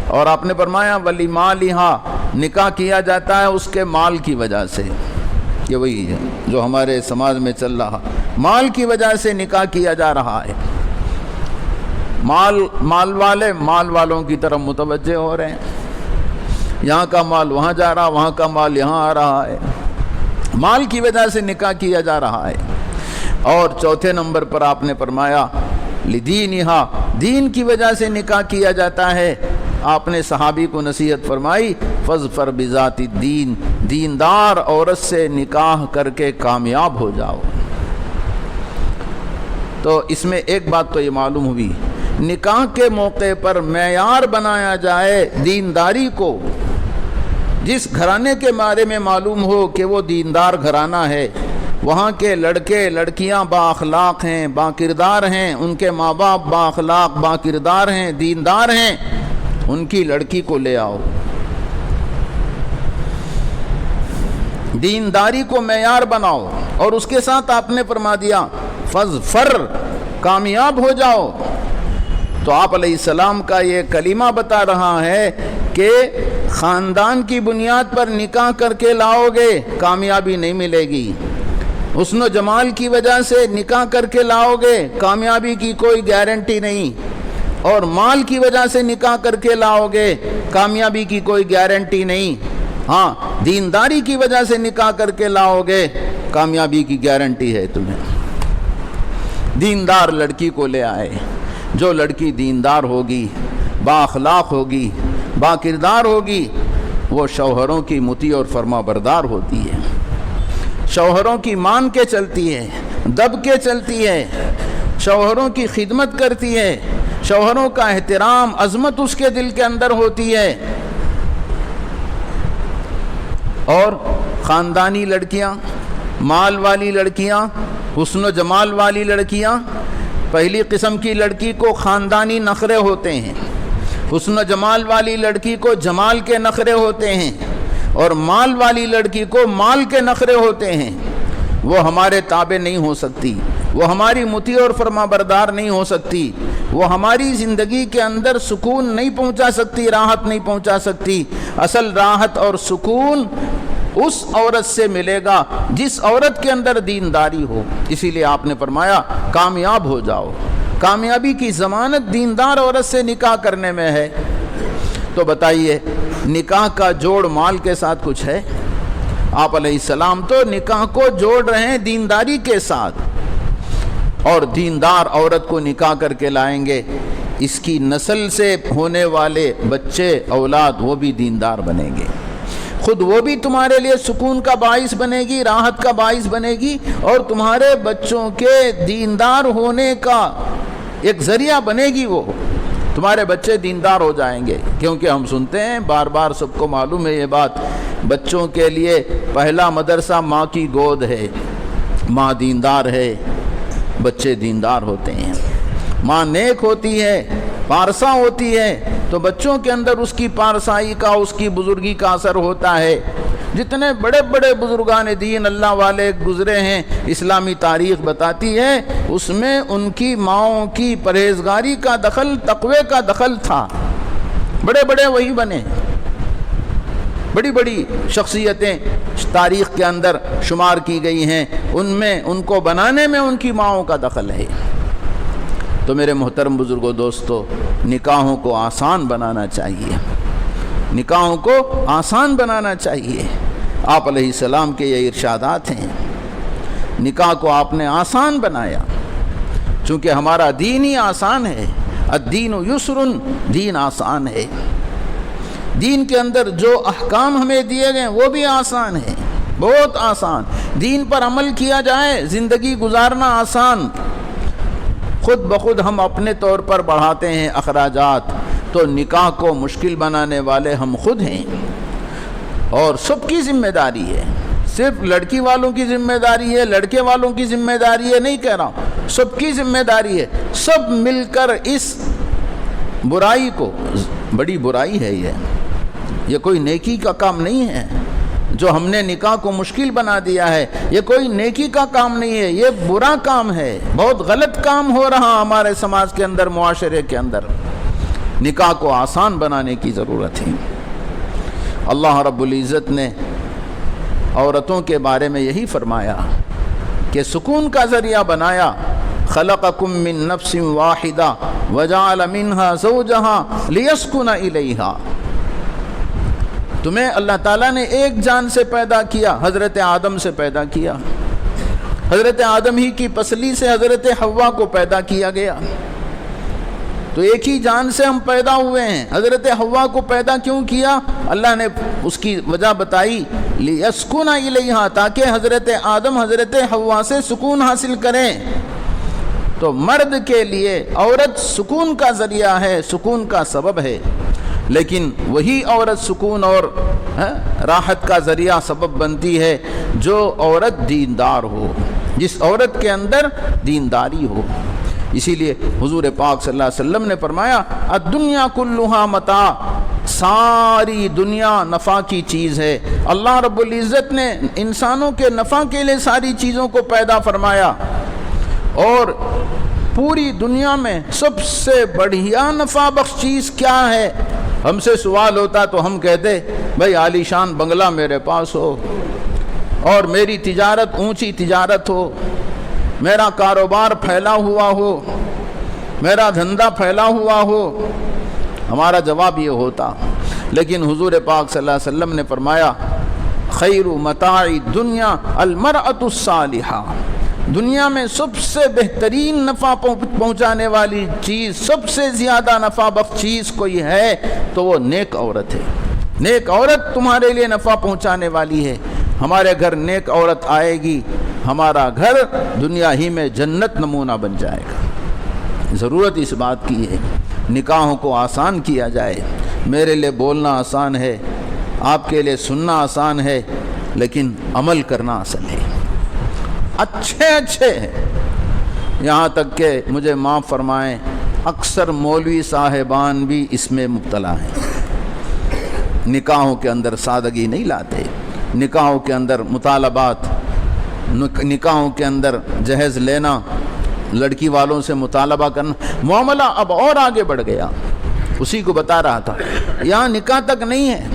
اور آپ نے فرمایا ولی مالہا، نکاح کیا جاتا ہے اس کے مال کی وجہ سے. یہ وہی ہے جو ہمارے سماج میں چل رہا، مال کی وجہ سے نکاح کیا جا رہا ہے. مال والے مال والوں کی طرف متوجہ ہو رہے ہیں، یہاں کا مال وہاں جا رہا، وہاں کا مال یہاں آ رہا ہے. مال کی وجہ سے نکاح کیا جا رہا ہے. اور چوتھے نمبر پر آپ نے فرمایا لدینہا، دین کی وجہ سے نکاح کیا جاتا ہے. آپ نے صحابی کو نصیحت فرمائی فاظفر بذات الدین، دیندار عورت سے نکاح کر کے کامیاب ہو جاؤ. تو اس میں ایک بات تو یہ معلوم ہوئی، نکاح کے موقع پر معیار بنایا جائے دینداری کو. جس گھرانے کے بارے میں معلوم ہو کہ وہ دیندار گھرانہ ہے، وہاں کے لڑکے لڑکیاں با اخلاق ہیں، با کردار ہیں، ان کے ماں باپ با اخلاق با کردار ہیں، دیندار ہیں، ان کی لڑکی کو لے آؤ. دینداری کو معیار بناؤ. اور اس کے ساتھ آپ نے فرما دیا فاظفر، کامیاب ہو جاؤ. تو آپ علیہ السلام کا یہ کلمہ بتا رہا ہے کہ خاندان کی بنیاد پر نکاح کر کے لاؤ گے کامیابی نہیں ملے گی. حسن و جمال کی وجہ سے نکاح کر کے لاؤ گے کامیابی کی کوئی گارنٹی نہیں. اور مال کی وجہ سے نکاح کر کے لاؤ گے کامیابی کی کوئی گارنٹی نہیں. ہاں، دینداری کی وجہ سے نکاح کر کے لاؤ گے کامیابی کی گارنٹی ہے تمہیں. دیندار لڑکی کو لے آئے۔ جو لڑکی دیندار ہوگی، با اخلاق ہوگی، با کردار ہوگی، وہ شوہروں کی مطیع اور فرما بردار ہوتی ہے، شوہروں کی مان کے چلتی ہے، دب کے چلتی ہے، شوہروں کی خدمت کرتی ہے، شوہروں کا احترام، عظمت اس کے دل کے اندر ہوتی ہے۔ اور خاندانی لڑکیاں، مال والی لڑکیاں، حسن و جمال والی لڑکیاں، پہلی قسم کی لڑکی کو خاندانی نخرے ہوتے ہیں، حسن و جمال والی لڑکی کو جمال کے نخرے ہوتے ہیں، اور مال والی لڑکی کو مال کے نخرے ہوتے ہیں۔ وہ ہمارے تابع نہیں ہو سکتی، وہ ہماری مطیع اور فرما بردار نہیں ہو سکتی، وہ ہماری زندگی کے اندر سکون نہیں پہنچا سکتی، راحت نہیں پہنچا سکتی۔ اصل راحت اور سکون اس عورت سے ملے گا جس عورت کے اندر دینداری ہو۔ اسی لیے آپ نے فرمایا کامیاب ہو جاؤ، کامیابی کی ضمانت دیندار عورت سے نکاح کرنے میں ہے۔ تو بتائیے نکاح کا جوڑ مال کے ساتھ کچھ ہے؟ آپ علیہ السلام تو نکاح کو جوڑ رہے ہیں دینداری کے ساتھ، اور دیندار عورت کو نکاح کر کے لائیں گے، اس کی نسل سے ہونے والے بچے اولاد وہ بھی دیندار بنیں گے، خود وہ بھی تمہارے لیے سکون کا باعث بنے گی، راحت کا باعث بنے گی، اور تمہارے بچوں کے دیندار ہونے کا ایک ذریعہ بنے گی، وہ تمہارے بچے دیندار ہو جائیں گے۔ کیونکہ ہم سنتے ہیں بار بار، سب کو معلوم ہے یہ بات، بچوں کے لیے پہلا مدرسہ ماں کی گود ہے، ماں دیندار ہے، بچے دیندار ہوتے ہیں۔ ماں نیک ہوتی ہے، پارسا ہوتی ہے، تو بچوں کے اندر اس کی پارسائی کا، اس کی بزرگی کا اثر ہوتا ہے۔ جتنے بڑے بڑے بزرگان دین اللہ والے گزرے ہیں، اسلامی تاریخ بتاتی ہے، اس میں ان کی ماؤں کی پرہیزگاری کا دخل، تقوی کا دخل تھا۔ بڑے بڑے وہی بنے، بڑی بڑی شخصیتیں تاریخ کے اندر شمار کی گئی ہیں، ان میں ان کو بنانے میں ان کی ماؤں کا دخل ہے۔ تو میرے محترم بزرگوں، دوستو، نکاحوں کو آسان بنانا چاہیے، نکاحوں کو آسان بنانا چاہیے۔ آپ علیہ السلام کے یہ ارشادات ہیں، نکاح کو آپ نے آسان بنایا، چونکہ ہمارا دین ہی آسان ہے۔ الدین یسر، دین آسان ہے۔ دین کے اندر جو احکام ہمیں دیے گئے وہ بھی آسان ہے، بہت آسان۔ دین پر عمل کیا جائے، زندگی گزارنا آسان۔ خود بخود ہم اپنے طور پر بڑھاتے ہیں اخراجات، تو نکاح کو مشکل بنانے والے ہم خود ہیں، اور سب کی ذمہ داری ہے۔ صرف لڑکی والوں کی ذمہ داری ہے، لڑکے والوں کی ذمہ داری ہے نہیں کہہ رہا ہوں، سب کی ذمہ داری ہے۔ سب مل کر اس برائی کو، بڑی برائی ہے یہ کوئی نیکی کا کام نہیں ہے۔ جو ہم نے نکاح کو مشکل بنا دیا ہے، یہ کوئی نیکی کا کام نہیں ہے، یہ برا کام ہے، بہت غلط کام ہو رہا ہمارے سماج کے اندر، معاشرے کے اندر۔ نکاح کو آسان بنانے کی ضرورت ہے۔ اللہ رب العزت نے عورتوں کے بارے میں یہی فرمایا کہ سکون کا ذریعہ بنایا۔ خلقکم من نفس واحدہ وجعل منہا زوجہا لیسکن الیہا۔ تمہیں اللہ تعالیٰ نے ایک جان سے پیدا کیا، حضرت آدم سے پیدا کیا، حضرت آدم ہی کی پسلی سے حضرت حوا کو پیدا کیا گیا۔ تو ایک ہی جان سے ہم پیدا ہوئے ہیں۔ حضرت حوا کو پیدا کیوں کیا؟ اللہ نے اس کی وجہ بتائی، لیسکن الیہا، تاکہ حضرت آدم حضرت حوا سے سکون حاصل کریں۔ تو مرد کے لیے عورت سکون کا ذریعہ ہے، سکون کا سبب ہے، لیکن وہی عورت سکون اور راحت کا ذریعہ سبب بنتی ہے جو عورت دیندار ہو، جس عورت کے اندر دینداری ہو۔ اسی لیے حضور پاک صلی اللہ علیہ وسلم نے فرمایا الدنیا کلھا متاع، ساری دنیا نفع کی چیز ہے۔ اللہ رب العزت نے انسانوں کے نفع کے لیے ساری چیزوں کو پیدا فرمایا، اور پوری دنیا میں سب سے بڑھیا نفع بخش چیز کیا ہے؟ ہم سے سوال ہوتا تو ہم کہتے بھائی عالی شان بنگلہ میرے پاس ہو، اور میری تجارت اونچی تجارت ہو، میرا کاروبار پھیلا ہوا ہو، میرا دھندا پھیلا ہوا ہو، ہمارا جواب یہ ہوتا۔ لیکن حضور پاک صلی اللہ علیہ وسلم نے فرمایا خیر متاع الدنیا المرأة الصالحہ، دنیا میں سب سے بہترین نفع پہنچانے والی چیز، سب سے زیادہ نفع بخش چیز کوئی ہے تو وہ نیک عورت ہے۔ نیک عورت تمہارے لیے نفع پہنچانے والی ہے۔ ہمارے گھر نیک عورت آئے گی، ہمارا گھر دنیا ہی میں جنت نمونہ بن جائے گا۔ ضرورت اس بات کی ہے نکاحوں کو آسان کیا جائے۔ میرے لیے بولنا آسان ہے، آپ کے لیے سننا آسان ہے، لیکن عمل کرنا اصل ہے۔ اچھے یہاں تک کہ مجھے معاف فرمائیں، اکثر مولوی صاحبان بھی اس میں مبتلا ہیں۔ نکاحوں کے اندر سادگی نہیں لاتے، نکاحوں کے اندر مطالبات، نکاحوں کے اندر جہیز لینا، لڑکی والوں سے مطالبہ کرنا۔ معاملہ اب اور آگے بڑھ گیا، اسی کو بتا رہا تھا۔ یہاں نکاح تک نہیں ہے،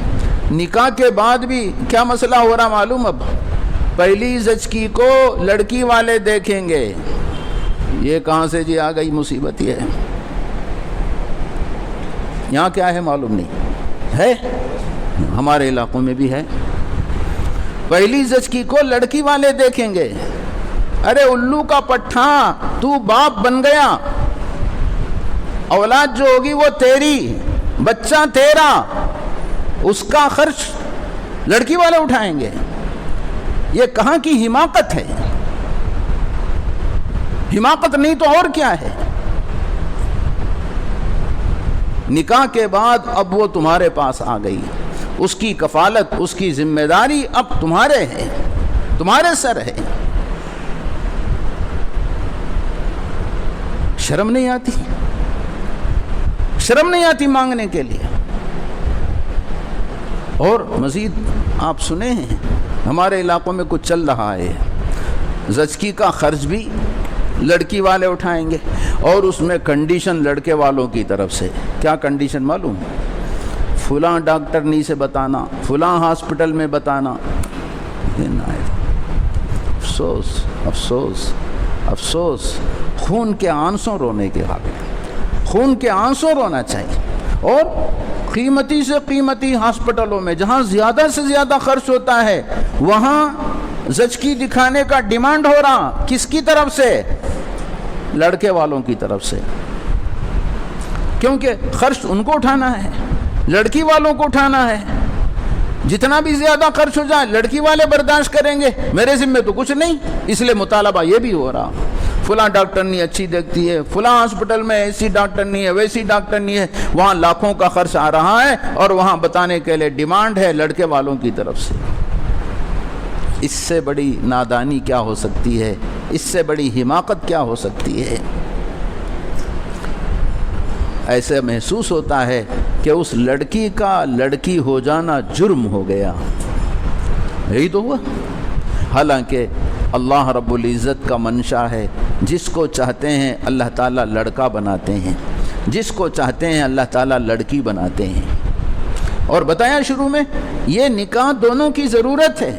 نکاح کے بعد بھی کیا مسئلہ ہو رہا معلوم؟ اب پہلی زچگی کو لڑکی والے دیکھیں گے۔ یہ کہاں سے جی آ گئی مصیبت؟ یہ یہاں کیا ہے معلوم نہیں ہے، ہمارے علاقوں میں بھی ہے۔ پہلی زچگی کو لڑکی والے دیکھیں گے۔ ارے الو کا پٹھا، تو باپ بن گیا، اولاد جو ہوگی وہ تیری، بچہ تیرا، اس کا خرچ لڑکی والے اٹھائیں گے۔ یہ کہاں کی حماقت ہے؟ حماقت نہیں تو اور کیا ہے؟ نکاح کے بعد اب وہ تمہارے پاس آ گئی، اس کی کفالت، اس کی ذمہ داری اب تمہارے ہے، تمہارے سر ہے۔ شرم نہیں آتی؟ شرم نہیں آتی مانگنے کے لیے؟ اور مزید آپ سنے ہیں ہمارے علاقوں میں کچھ چل رہا ہے، زچگی کا خرچ بھی لڑکی والے اٹھائیں گے، اور اس میں کنڈیشن لڑکے والوں کی طرف سے۔ کیا کنڈیشن معلوم؟ فلاں ڈاکٹرنی سے بتانا، فلاں ہاسپٹل میں بتانا۔ افسوس افسوس افسوس، خون کے آنسوں رونے کے قابل، خون کے آنسوں رونا چاہیے۔ اور قیمتی سے قیمتی ہاسپٹلوں میں جہاں زیادہ سے زیادہ خرچ ہوتا ہے، وہاں زچگی دکھانے کا ڈیمانڈ ہو رہا، کس کی طرف سے؟ لڑکے والوں کی طرف سے، کیونکہ خرچ ان کو اٹھانا ہے، لڑکی والوں کو اٹھانا ہے۔ جتنا بھی زیادہ خرچ ہو جائے لڑکی والے برداشت کریں گے، میرے ذمہ تو کچھ نہیں۔ اس لیے مطالبہ یہ بھی ہو رہا، فلاں ڈاکٹرنی اچھی دیکھتی ہے، فلاں ہاسپٹل میں ایسی ڈاکٹرنی ہے، ویسی ڈاکٹرنی ہے، وہاں لاکھوں کا خرچ آ رہا ہے، اور وہاں بتانے کے لیے ڈیمانڈ ہے لڑکے والوں کی طرف سے۔ اس سے بڑی نادانی کیا ہو سکتی ہے؟ اس سے بڑی حماقت کیا ہو سکتی ہے؟ ایسے محسوس ہوتا ہے کہ اس لڑکی کا لڑکی ہو جانا جرم ہو گیا۔ یہی تو ہوا، حالانکہ اللہ رب العزت کا منشا ہے، جس کو چاہتے ہیں اللہ تعالیٰ لڑکا بناتے ہیں، جس کو چاہتے ہیں اللہ تعالیٰ لڑکی بناتے ہیں۔ اور بتایا شروع میں، یہ نکاح دونوں کی ضرورت ہے۔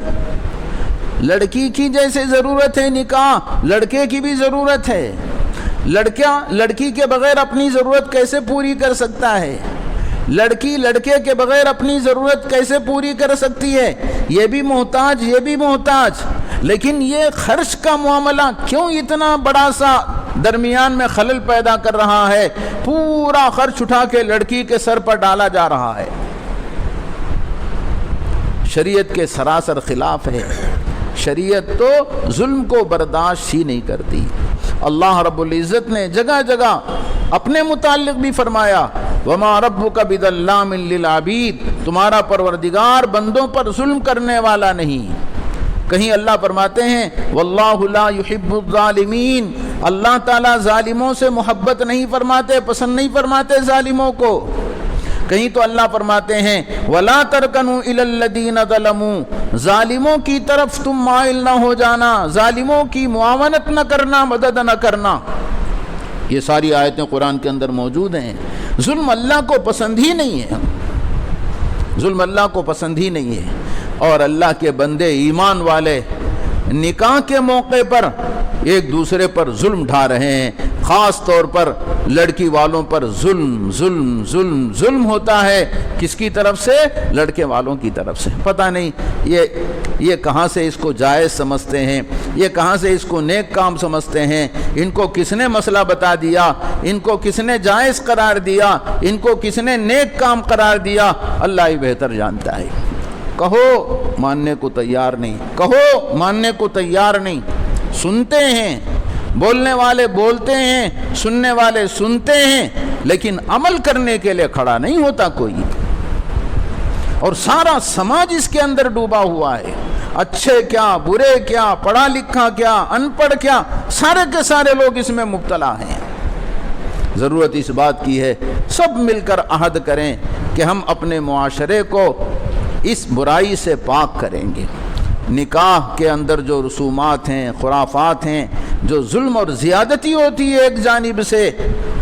لڑکی کی جیسے ضرورت ہے نکاح، لڑکے کی بھی ضرورت ہے۔ لڑکا لڑکی کے بغیر اپنی ضرورت کیسے پوری کر سکتا ہے؟ لڑکی لڑکے کے بغیر اپنی ضرورت کیسے پوری کر سکتی ہے؟ یہ بھی محتاج، یہ بھی محتاج۔ لیکن یہ خرچ کا معاملہ کیوں اتنا بڑا سا درمیان میں خلل پیدا کر رہا ہے؟ پورا خرچ اٹھا کے لڑکی کے سر پر ڈالا جا رہا ہے۔ شریعت کے سراسر خلاف ہے۔ شریعت تو ظلم کو برداشت ہی نہیں کرتی۔ اللہ رب العزت نے جگہ جگہ اپنے متعلق بھی فرمایا، وَمَا رَبُّكَ بِظَلَّامٍ لِّلْعَبِيدِ، تمہارا پروردگار بندوں پر ظلم کرنے والا نہیں۔ کہیں اللہ فرماتے ہیں وَاللَّهُ لَا يُحِبُّ الظَّالِمِينَ، اللہ تعالیٰ ظالموں سے محبت نہیں فرماتے، پسند نہیں فرماتے ظالموں کو۔ کہیں تو اللہ فرماتے ہیں وَلَا تَرْكَنُوا إِلَى الَّذِينَ ظَلَمُوا، ظالموں کی طرف تم مائل نہ ہو جانا، ظالموں کی معاونت نہ کرنا، مدد نہ کرنا۔ یہ ساری آیتیں قرآن کے اندر موجود ہیں۔ ظلم اللہ کو پسند ہی نہیں ہے، ظلم اللہ کو پسند ہی نہیں ہے۔ اور اللہ کے بندے ایمان والے نکاح کے موقع پر ایک دوسرے پر ظلم ڈھا رہے ہیں، خاص طور پر لڑکی والوں پر ظلم ظلم ظلم ظلم ہوتا ہے۔ کس کی طرف سے؟ لڑکے والوں کی طرف سے۔ پتہ نہیں یہ کہاں سے اس کو جائز سمجھتے ہیں، یہ کہاں سے اس کو نیک کام سمجھتے ہیں، ان کو کس نے مسئلہ بتا دیا، ان کو کس نے جائز قرار دیا، ان کو کس نے نیک کام قرار دیا، اللہ ہی بہتر جانتا ہے۔ کہو ماننے کو تیار نہیں، کہو ماننے کو تیار نہیں، سنتے ہیں، بولنے والے بولتے ہیں، سننے والے سنتے ہیں، لیکن عمل کرنے کے لیے کھڑا نہیں ہوتا کوئی، اور سارا سماج اس کے اندر ڈوبا ہوا ہے۔ اچھے کیا، برے کیا، پڑھا لکھا کیا، ان پڑھ کیا، سارے کے سارے لوگ اس میں مبتلا ہیں۔ ضرورت اس بات کی ہے سب مل کر عہد کریں کہ ہم اپنے معاشرے کو اس برائی سے پاک کریں گے۔ نکاح کے اندر جو رسومات ہیں، خرافات ہیں، جو ظلم اور زیادتی ہوتی ہے ایک جانب سے،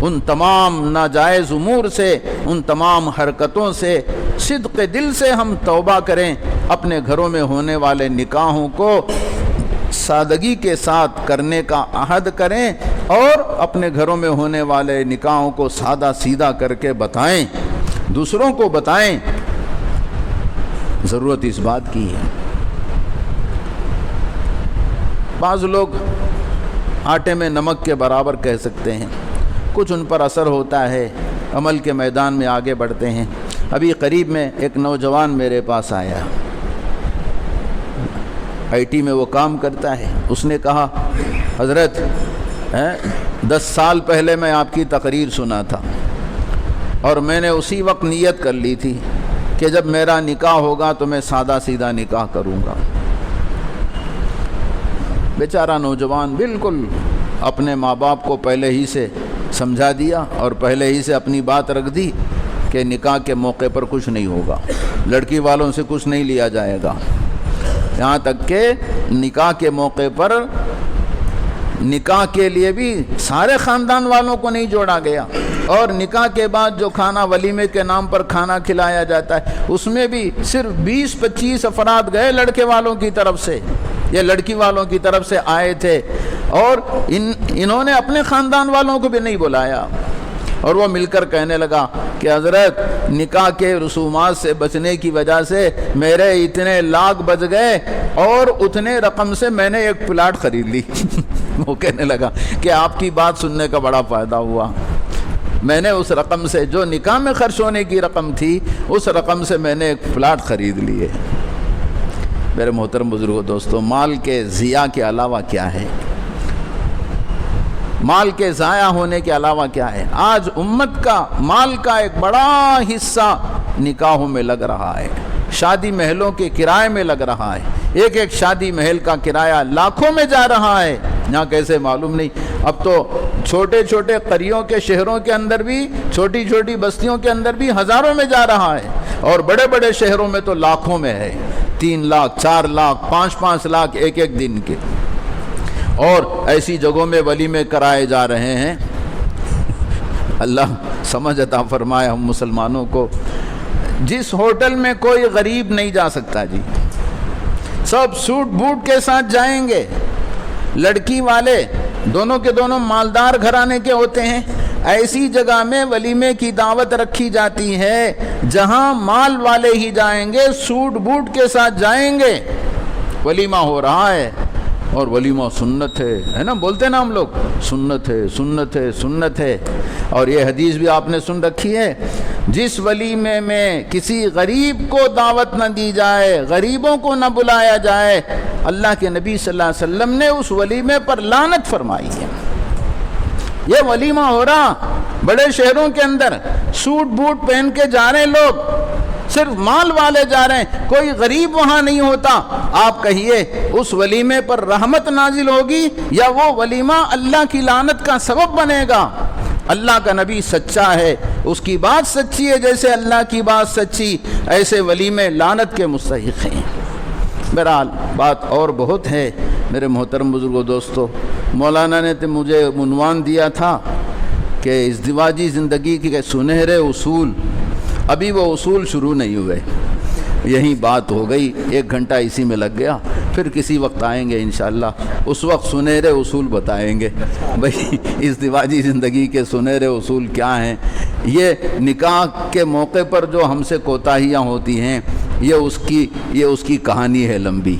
ان تمام ناجائز امور سے، ان تمام حرکتوں سے صدق دل سے ہم توبہ کریں، اپنے گھروں میں ہونے والے نکاحوں کو سادگی کے ساتھ کرنے کا عہد کریں، اور اپنے گھروں میں ہونے والے نکاحوں کو سادہ سیدھا کر کے بتائیں، دوسروں کو بتائیں۔ ضرورت اس بات کی ہے۔ بعض لوگ آٹے میں نمک کے برابر کہہ سکتے ہیں، کچھ ان پر اثر ہوتا ہے، عمل کے میدان میں آگے بڑھتے ہیں۔ ابھی قریب میں ایک نوجوان میرے پاس آیا، آئی ٹی میں وہ کام کرتا ہے۔ اس نے کہا حضرت 10 سال پہلے میں آپ کی تقریر سنا تھا، اور میں نے اسی وقت نیت کر لی تھی کہ جب میرا نکاح ہوگا تو میں سادہ سیدھا نکاح کروں گا۔ بیچارہ نوجوان بالکل اپنے ماں باپ کو پہلے ہی سے سمجھا دیا اور پہلے ہی سے اپنی بات رکھ دی کہ نکاح کے موقع پر کچھ نہیں ہوگا، لڑکی والوں سے کچھ نہیں لیا جائے گا، یہاں تک کہ نکاح کے موقع پر نکاح کے لیے بھی سارے خاندان والوں کو نہیں جوڑا گیا، اور نکاح کے بعد جو کھانا ولیمے کے نام پر کھانا کھلایا جاتا ہے اس میں بھی صرف 20-25 افراد گئے لڑکے والوں کی طرف سے، یہ لڑکی والوں کی طرف سے آئے تھے، اور انہوں نے اپنے خاندان والوں کو بھی نہیں بلایا۔ اور وہ مل کر کہنے لگا کہ حضرت نکاح کے رسومات سے بچنے کی وجہ سے میرے اتنے لاکھ بچ گئے، اور اتنے رقم سے میں نے ایک پلاٹ خرید لی۔ وہ کہنے لگا کہ آپ کی بات سننے کا بڑا فائدہ ہوا، میں نے اس رقم سے جو نکاح میں خرچ ہونے کی رقم تھی اس رقم سے میں نے ایک پلاٹ خرید لیے۔ میرے محترم بزرگوں دوستو، مال کے ضیاع کے علاوہ کیا ہے؟ مال کے ضائع ہونے کے علاوہ کیا ہے؟ آج امت کا مال کا ایک بڑا حصہ نکاحوں میں لگ رہا ہے، شادی محلوں کے کرائے میں لگ رہا ہے، ایک ایک شادی محل کا کرایہ لاکھوں میں جا رہا ہے، یہاں کیسے معلوم نہیں۔ اب تو چھوٹے چھوٹے قریوں کے شہروں کے اندر بھی، چھوٹی چھوٹی بستیوں کے اندر بھی ہزاروں میں جا رہا ہے، اور بڑے بڑے شہروں میں تو لاکھوں میں ہے، 3 لاکھ 4 لاکھ 5 لاکھ ایک ایک دن کے، اور ایسی جگہوں میں ولیمے کرائے جا رہے ہیں۔ اللہ سمجھ عطا فرمائے ہم مسلمانوں کو۔ جس ہوٹل میں کوئی غریب نہیں جا سکتا جی، سب سوٹ بوٹ کے ساتھ جائیں گے، لڑکی والے دونوں کے دونوں مالدار گھرانے کے ہوتے ہیں، ایسی جگہ میں ولیمے کی دعوت رکھی جاتی ہے جہاں مال والے ہی جائیں گے، سوٹ بوٹ کے ساتھ جائیں گے، ولیمہ ہو رہا ہے، اور ولیمہ سنت ہے نا، بولتے نا ہم لوگ، سنت ہے سنت ہے سنت ہے۔ اور یہ حدیث بھی آپ نے سن رکھی ہے، جس ولیمے میں کسی غریب کو دعوت نہ دی جائے، غریبوں کو نہ بلایا جائے، اللہ کے نبی صلی اللہ علیہ وسلم نے اس ولیمے پر لعنت فرمائی ہے۔ یہ ولیمہ ہو رہا بڑے شہروں کے اندر، سوٹ بوٹ پہن کے جا رہے لوگ، صرف مال والے جا رہے ہیں، کوئی غریب وہاں نہیں ہوتا۔ آپ کہیے اس ولیمے پر رحمت نازل ہوگی یا وہ ولیمہ اللہ کی لعنت کا سبب بنے گا؟ اللہ کا نبی سچا ہے، اس کی بات سچی ہے، جیسے اللہ کی بات سچی، ایسے ولیمے لعنت کے مستحق ہیں۔ بہرحال بات اور بہت ہے میرے محترم بزرگوں دوستو۔ مولانا نے تو مجھے عنوان دیا تھا کہ ازدواجی زندگی کے سنہرے اصول، ابھی وہ اصول شروع نہیں ہوئے، یہی بات ہو گئی، 1 گھنٹہ اسی میں لگ گیا، پھر کسی وقت آئیں گے انشاءاللہ، اس وقت سنہرے اصول بتائیں گے بھئی ازدواجی زندگی کے سنہرے اصول کیا ہیں۔ یہ نکاح کے موقع پر جو ہم سے کوتاہیاں ہوتی ہیں، یہ اس کی کہانی ہے لمبی،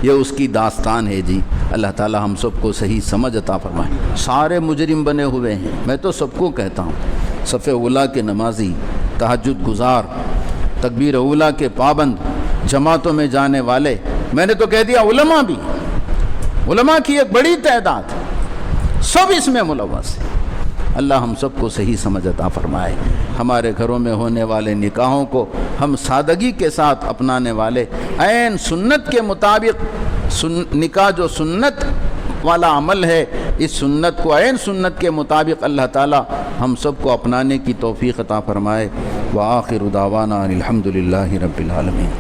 یہ اس کی داستان ہے جی۔ اللہ تعالی ہم سب کو صحیح سمجھ عطا فرمائے۔ سارے مجرم بنے ہوئے ہیں، میں تو سب کو کہتا ہوں، صف اولیٰ کے نمازی، تہجد گزار، تکبیر اولیٰ کے پابند، جماعتوں میں جانے والے، میں نے تو کہہ دیا علماء بھی، علماء کی ایک بڑی تعداد، سب اس میں ملوث ہیں۔ اللہ ہم سب کو صحیح سمجھ عطا فرمائے۔ ہمارے گھروں میں ہونے والے نکاحوں کو ہم سادگی کے ساتھ اپنانے والے، عین سنت کے مطابق، نکاح جو سنت والا عمل ہے، اس سنت کو عین سنت کے مطابق اللہ تعالی ہم سب کو اپنانے کی توفیق عطا فرمائے۔ وآخر دعوانا الحمد للہ رب العالمین۔